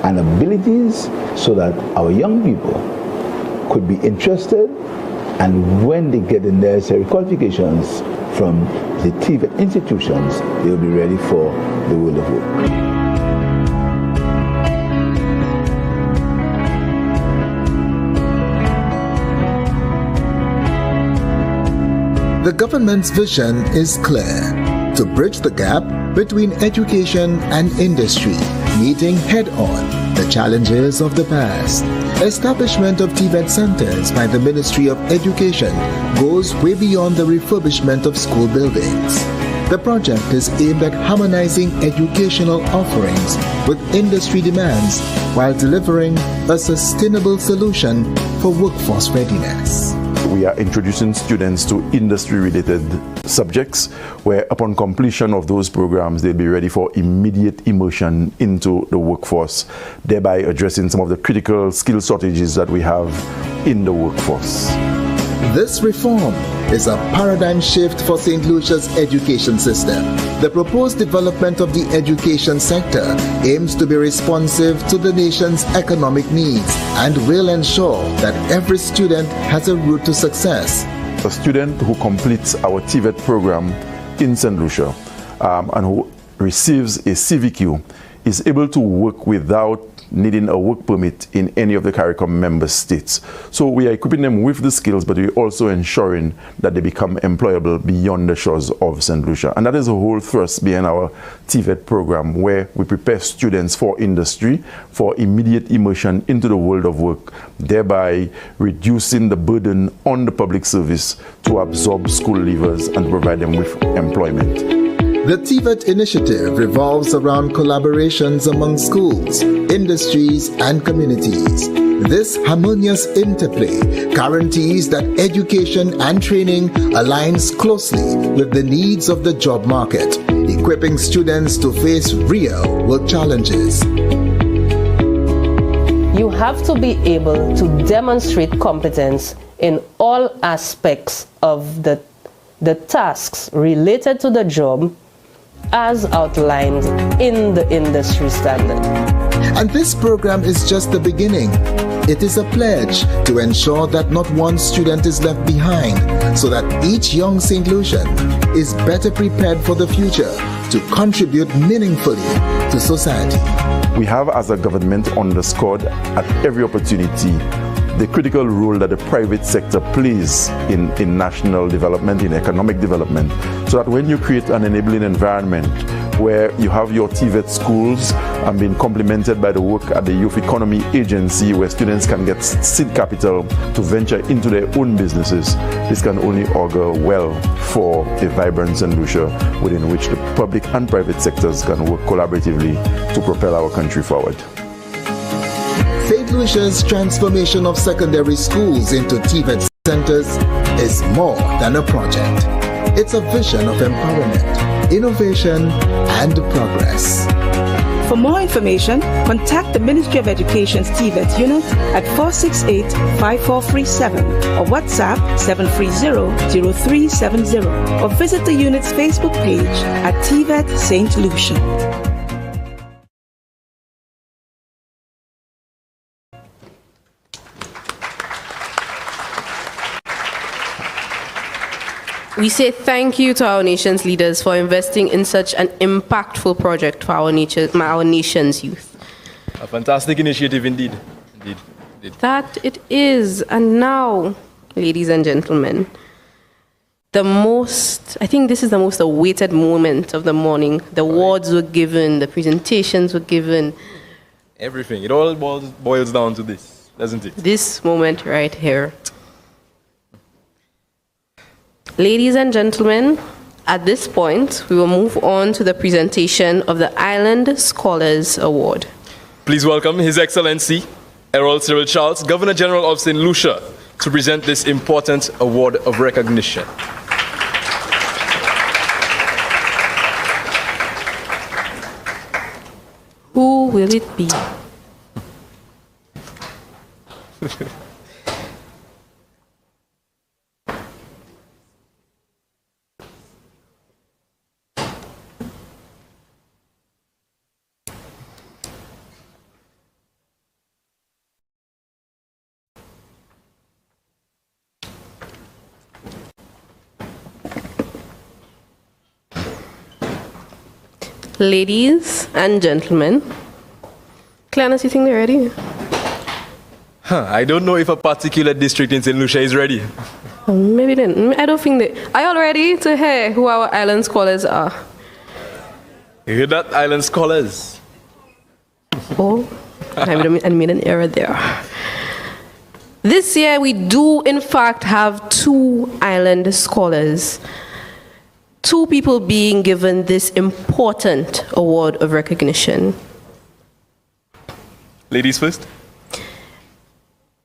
and abilities so that our young people could be interested, and when they get the necessary qualifications from the TVET institutions, they'll be ready for the world of work. The government's vision is clear: to bridge the gap between education and industry, meeting head-on the challenges of the past. Establishment of TVET centers by the Ministry of Education goes way beyond the refurbishment of school buildings. The project is aimed at harmonizing educational offerings with industry demands while delivering a sustainable solution for workforce readiness. We are introducing students to industry-related subjects where upon completion of those programs, they'll be ready for immediate immersion into the workforce, thereby addressing some of the critical skill shortages that we have in the workforce. This reform is a paradigm shift for St. Lucia's education system. The proposed development of the education sector aims to be responsive to the nation's economic needs and will ensure that every student has a route to success. A student who completes our TVET program in St. Lucia and who receives a CVQ is able to work without needing a work permit in any of the CARICOM member states. So we are equipping them with the skills, but we're also ensuring that they become employable beyond the shores of St. Lucia. And that is the whole thrust behind our TVET program, where we prepare students for industry, for immediate immersion into the world of work, thereby reducing the burden on the public service to absorb school leavers and provide them with employment. The TVET initiative revolves around collaborations among schools, industries, and communities. This harmonious interplay guarantees that education and training aligns closely with the needs of the job market, equipping students to face real work challenges. You have to be able to demonstrate competence in all aspects of the tasks related to the job as outlined in the industry standard. And this program is just the beginning. It is a pledge to ensure that not one student is left behind, so that each young St. Lucian is better prepared for the future to contribute meaningfully to society. We have, as a government, underscored at every opportunity the critical role that the private sector plays in national development, in economic development, so that when you create an enabling environment where you have your TVET schools and being complemented by the work at the Youth Economy Agency, where students can get seed capital to venture into their own businesses, this can only augur well for a vibrant St. Lucia within which the public and private sectors can work collaboratively to propel our country forward. St. Lucia's transformation of secondary schools into TVET centers is more than a project. It's a vision of empowerment, innovation, and progress. For more information, contact the Ministry of Education's TVET unit at 468-5437 or WhatsApp 730-0370 or visit the unit's Facebook page at TVET St. Lucia. We say thank you to our nation's leaders for investing in such an impactful project for our nation's youth. A fantastic initiative indeed. Indeed. That it is. And now, ladies and gentlemen, I think this is the most awaited moment of the morning. The awards were given, the presentations were given. Everything. It all boils down to this, doesn't it? This moment right here. Ladies and gentlemen, at this point, we will move on to the presentation of the Island Scholars Award. Please welcome His Excellency, Errol Cyril Charles, Governor General of St. Lucia, to present this important award of recognition. Who will it be? Ladies and gentlemen, Clearness, you think they're ready? I don't know if a particular district in St. Lucia is ready. Maybe then. I don't think they... Are you all ready to hear who our island scholars are? You hear that, island scholars? Oh, I made an error there. This year, we do, in fact, have 2 island scholars. 2 people being given this important award of recognition. Ladies first.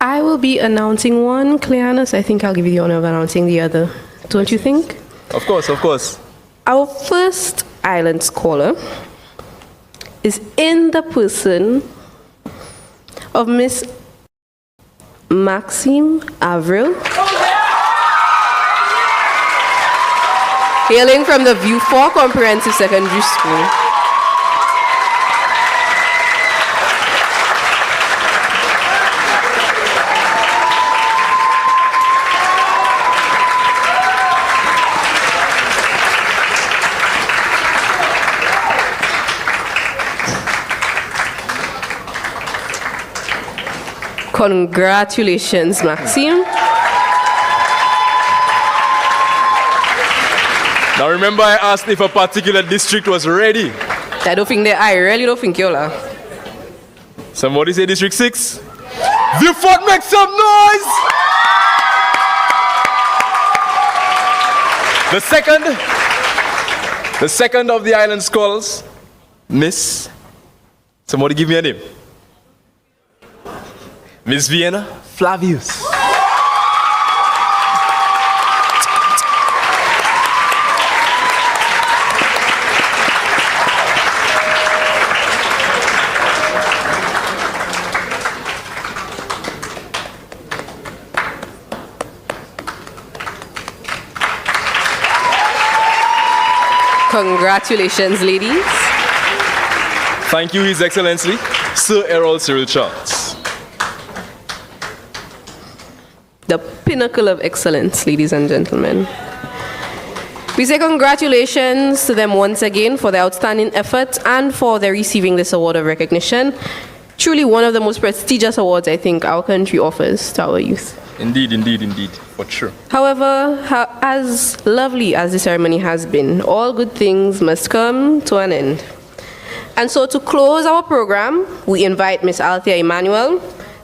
I will be announcing one, Clearness. I think I'll give you the honor of announcing the other. Don't you think? Of course, of course. Our first island scholar is in the person of Miss Maxime Avril, hailing from the View 4 Comprehensive Secondary School. Congratulations, Maxime. Now remember I asked if a particular district was ready. I really don't think you're là. Somebody say District 6. Vieux-Fort, make some noise! The second of the island scholars, Miss, somebody give me a name. Miss Vienna Flavius. Congratulations, ladies. Thank you, His Excellency, Sir Errol Cyril Charles. The pinnacle of excellence, ladies and gentlemen. We say congratulations to them once again for their outstanding efforts and for their receiving this award of recognition. Truly one of the most prestigious awards I think our country offers to our youth. Indeed, indeed, indeed, for sure. However, as lovely as the ceremony has been, all good things must come to an end. And so to close our program, we invite Ms. Althea Emmanuel,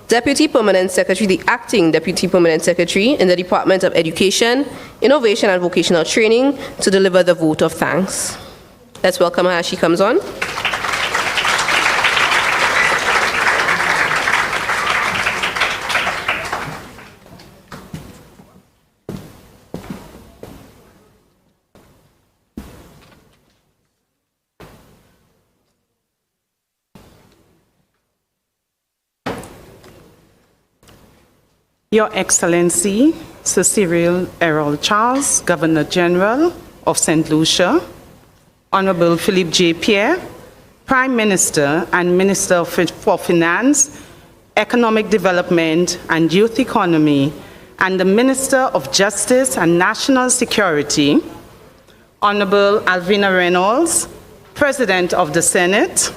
Deputy Permanent Secretary, the Acting Deputy Permanent Secretary in the Department of Education, Innovation and Vocational Training, to deliver the vote of thanks. Let's welcome her as she comes on. Your Excellency, Sir Cyril Errol Charles, Governor General of St. Lucia, Honorable Philippe J. Pierre, Prime Minister and Minister for Finance, Economic Development and Youth Economy, and the Minister of Justice and National Security, Honorable Alvina Reynolds, President of the Senate,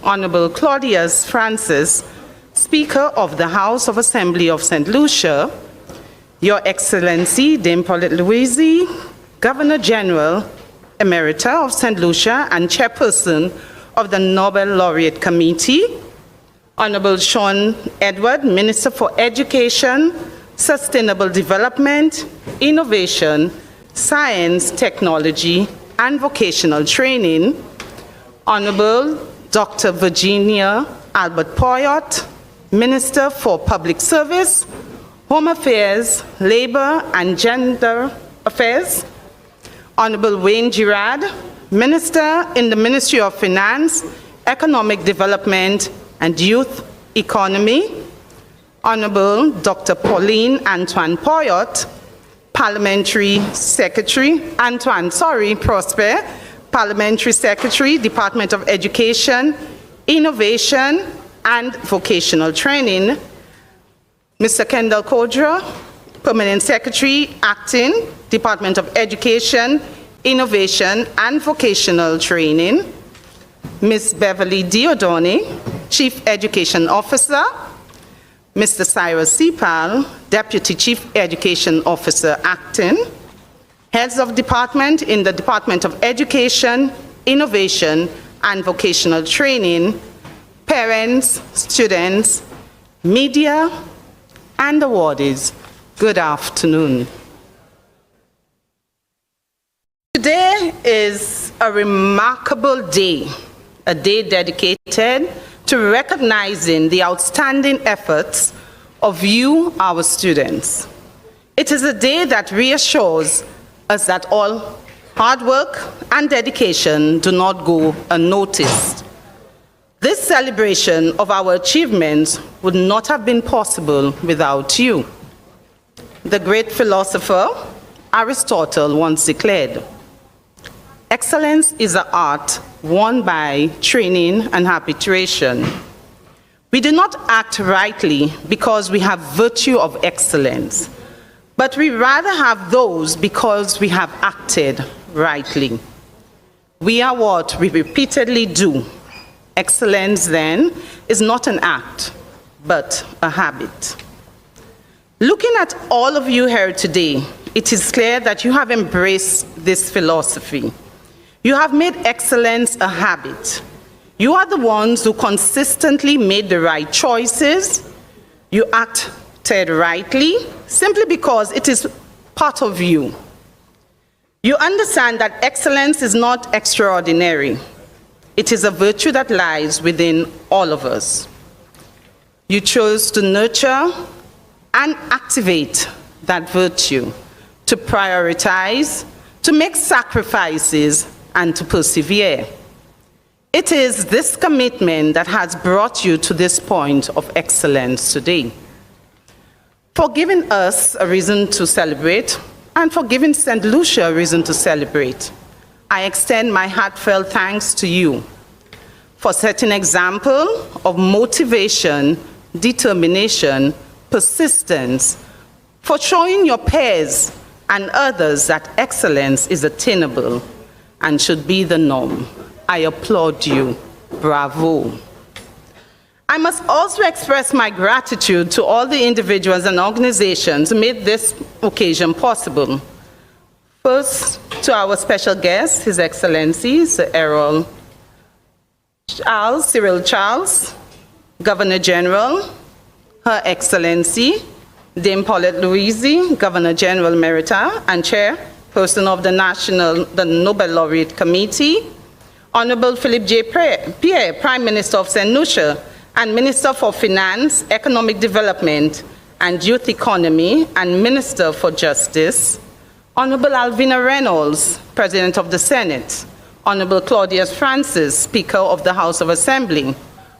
Honorable Claudius Francis, Speaker of the House of Assembly of St. Lucia, Your Excellency Dame Paulette Louise, Governor General Emerita of St. Lucia and Chairperson of the Nobel Laureate Committee, Honorable Sean Edward, Minister for Education, Sustainable Development, Innovation, Science, Technology, and Vocational Training, Honorable Dr. Virginia Albert Poyot, Minister for Public Service, Home Affairs, Labor and Gender Affairs, Honorable Wayne Girard, Minister in the Ministry of Finance, Economic Development and Youth Economy, Honorable Dr. Pauline Antoine Poyot, Parliamentary Secretary, Prosper, Parliamentary Secretary, Department of Education, Innovation and Vocational Training, Mr. Kendall Kodra, Permanent Secretary, Acting, Department of Education, Innovation and Vocational Training, Ms. Beverly Diodoni, Chief Education Officer, Mr. Cyrus Sipal, Deputy Chief Education Officer, Acting, Heads of Department in the Department of Education, Innovation and Vocational Training, parents, students, media, and awardees, good afternoon. Today is a remarkable day, a day dedicated to recognizing the outstanding efforts of you, our students. It is a day that reassures us that all hard work and dedication do not go unnoticed. This celebration of our achievements would not have been possible without you. The great philosopher Aristotle once declared, "Excellence is an art won by training and habituation." We do not act rightly because we have virtue of excellence, but we rather have those because we have acted rightly. We are what we repeatedly do. Excellence, then, is not an act, but a habit. Looking at all of you here today, it is clear that you have embraced this philosophy. You have made excellence a habit. You are the ones who consistently made the right choices. You acted rightly simply because it is part of you. You understand that excellence is not extraordinary. It is a virtue that lies within all of us. You chose to nurture and activate that virtue, to prioritize, to make sacrifices, and to persevere. It is this commitment that has brought you to this point of excellence today. For giving us a reason to celebrate, and for giving St. Lucia a reason to celebrate, I extend my heartfelt thanks to you for setting an example of motivation, determination, persistence, for showing your peers and others that excellence is attainable and should be the norm. I applaud you. Bravo. I must also express my gratitude to all the individuals and organizations who made this occasion possible. First, to our special guest, His Excellency, Sir Errol Cyril Charles, Governor General, Her Excellency, Dame Paulette Louisi, Governor General Emerita and Chairperson of the Nobel Laureate Committee, Honorable Philip J. Pierre, Prime Minister of St. Lucia, and Minister for Finance, Economic Development, and Youth Economy, and Minister for Justice, Honorable Alvina Reynolds, President of the Senate, Honorable Claudius Francis, Speaker of the House of Assembly,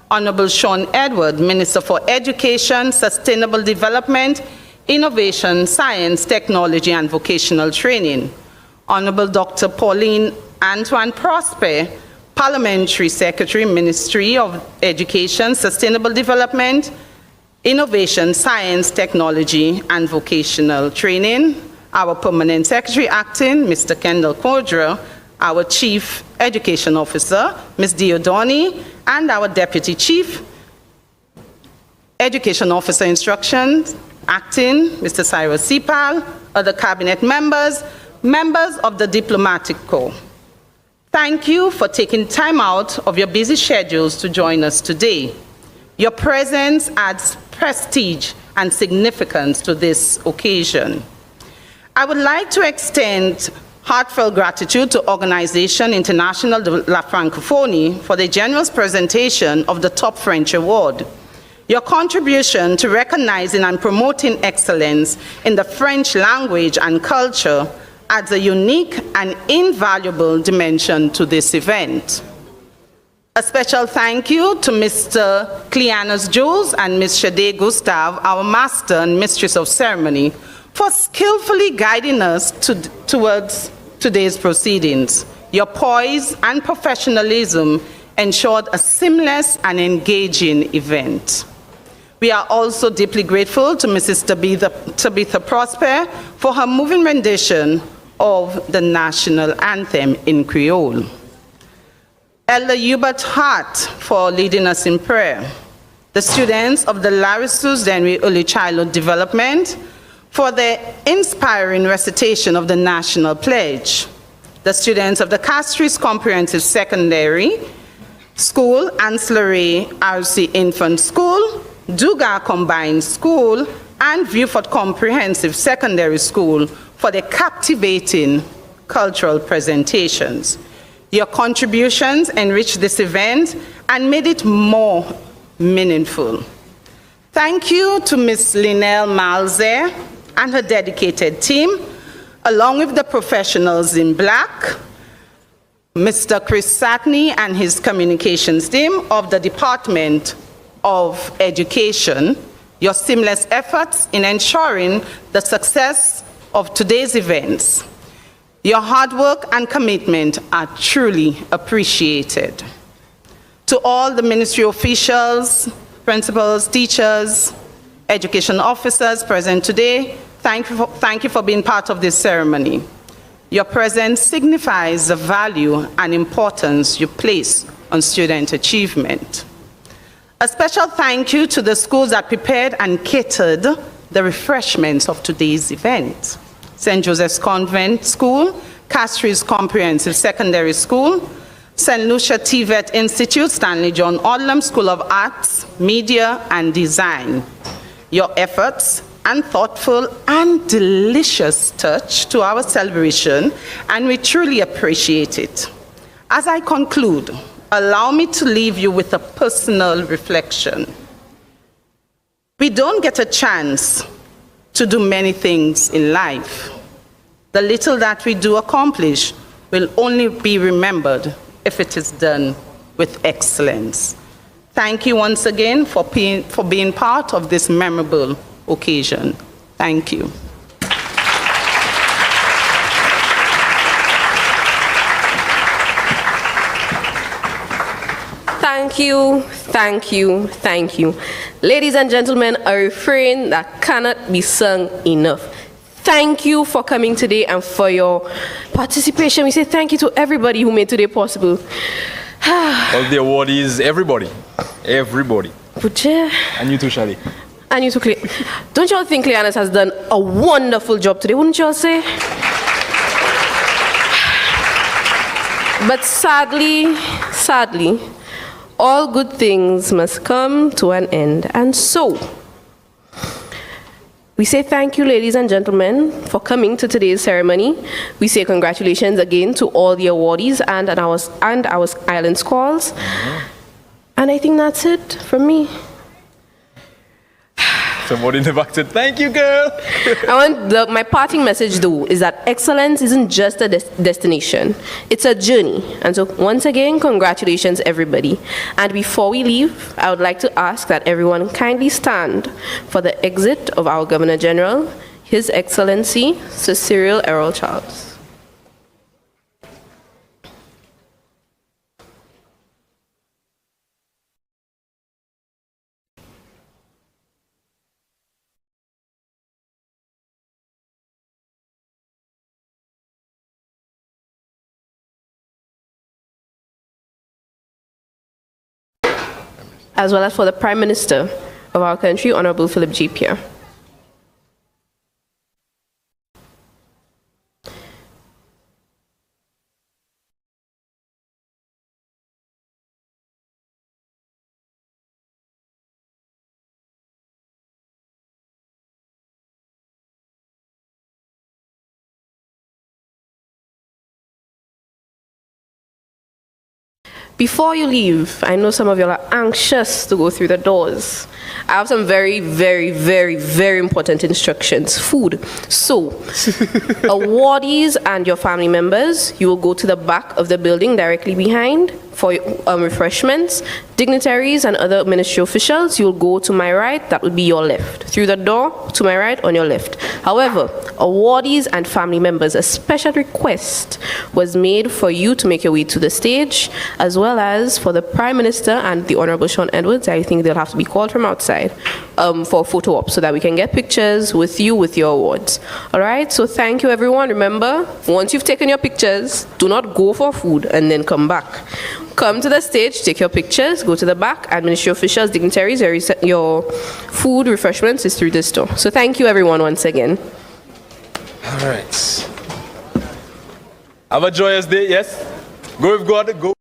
Honorable Sean Edward, Minister for Education, Sustainable Development, Innovation, Science, Technology, and Vocational Training, Honorable Dr. Pauline Antoine Prosper, Parliamentary Secretary, Ministry of Education, Sustainable Development, Innovation, Science, Technology, and Vocational Training, our Permanent Secretary Acting, Mr. Kendall Cordra, our Chief Education Officer, Ms. Diodoni, and our Deputy Chief Education Officer Instructions Acting, Mr. Cyrus Sipal, other Cabinet members, members of the Diplomatic Corps. Thank you for taking time out of your busy schedules to join us today. Your presence adds prestige and significance to this occasion. I would like to extend heartfelt gratitude to Organisation Internationale de la Francophonie for the generous presentation of the Top French Award. Your contribution to recognizing and promoting excellence in the French language and culture adds a unique and invaluable dimension to this event. A special thank you to Mr. Cleanus Jules and Ms. Shade Gustave, our Master and Mistress of Ceremony, for skillfully guiding us towards today's proceedings. Your poise and professionalism ensured a seamless and event. We are also deeply grateful to Mrs. Tabitha Prosper for her moving rendition of the national anthem in Creole. Elder Hubert Hart for leading us in prayer. The students of the Larissus Dennery Early Childhood Development for their inspiring recitation of the National Pledge. The students of the Castries Comprehensive Secondary School, Ancillary RC Infant School, Duga Combined School, and Viewford Comprehensive Secondary School for their captivating cultural presentations. Your contributions enriched this event and made it more meaningful. Thank you to Ms. Linnell Malzer and her dedicated team, along with the professionals in black, Mr. Chris Satney and his communications team of the Department of Education, your seamless efforts in ensuring the success of today's events. Your hard work and commitment are truly appreciated. To all the ministry officials, principals, teachers, education officers present today, thank you for being part of this ceremony. Your presence signifies the value and importance you place on student achievement. A special thank you to the schools that prepared and catered the refreshments of today's event. St. Joseph's Convent School, Castries Comprehensive Secondary School, St. Lucia TVET Institute, Stanley John Odlum School of Arts, Media and Design. Your efforts and thoughtful and delicious touch to our celebration, and we truly appreciate it. As I conclude, allow me to leave you with a personal reflection. We don't get a chance to do many things in life. The little that we do accomplish will only be remembered if it is done with excellence. Thank you once again for being part of this memorable occasion. Thank you. Thank you, thank you, thank you. Ladies and gentlemen, a refrain that cannot be sung enough. Thank you for coming today and for your participation. We say thank you to everybody who made today possible. All the awardees, everybody. Everybody. And you too, Shali. And you too, Clay. Don't y'all think Cleanus has done a wonderful job today, wouldn't y'all say? But sadly, all good things must come to an end. And so, we say thank you, ladies and gentlemen, for coming to today's ceremony. We say congratulations again to all the awardees and our island squads. And I think that's it from me. Somebody in the back said, thank you, girl. My parting message, though, is that excellence isn't just a destination. It's a journey. And so, once again, congratulations, everybody. And before we leave, I would like to ask that everyone kindly stand for the exit of our Governor General, His Excellency, Sir Cyril Errol Charles. As well as for the Prime Minister of our country, Honorable Philip CPEA. Before you leave, I know some of you are anxious to go through the doors. I have some very, very, very, very important instructions. Food. So, awardees and your family members, you will go to the back of the building directly behind for refreshments. Dignitaries and other ministry officials, you'll go to my right, that will be your left. Through the door, to my right, on your left. However, awardees and family members, a special request was made for you to make your way to the stage, as well as for the Prime Minister and the Honorable Sean Edwards. I think they'll have to be called from outside for a photo op so that we can get pictures with you with your awards. All right, so thank you, everyone. Remember, once you've taken your pictures, do not go for food and then come back. Come to the stage, take your pictures, go to the back, and ministry officials, dignitaries, your food, refreshments is through this door. So thank you, everyone, once again. All right. Have a joyous day, yes? Go with God, go.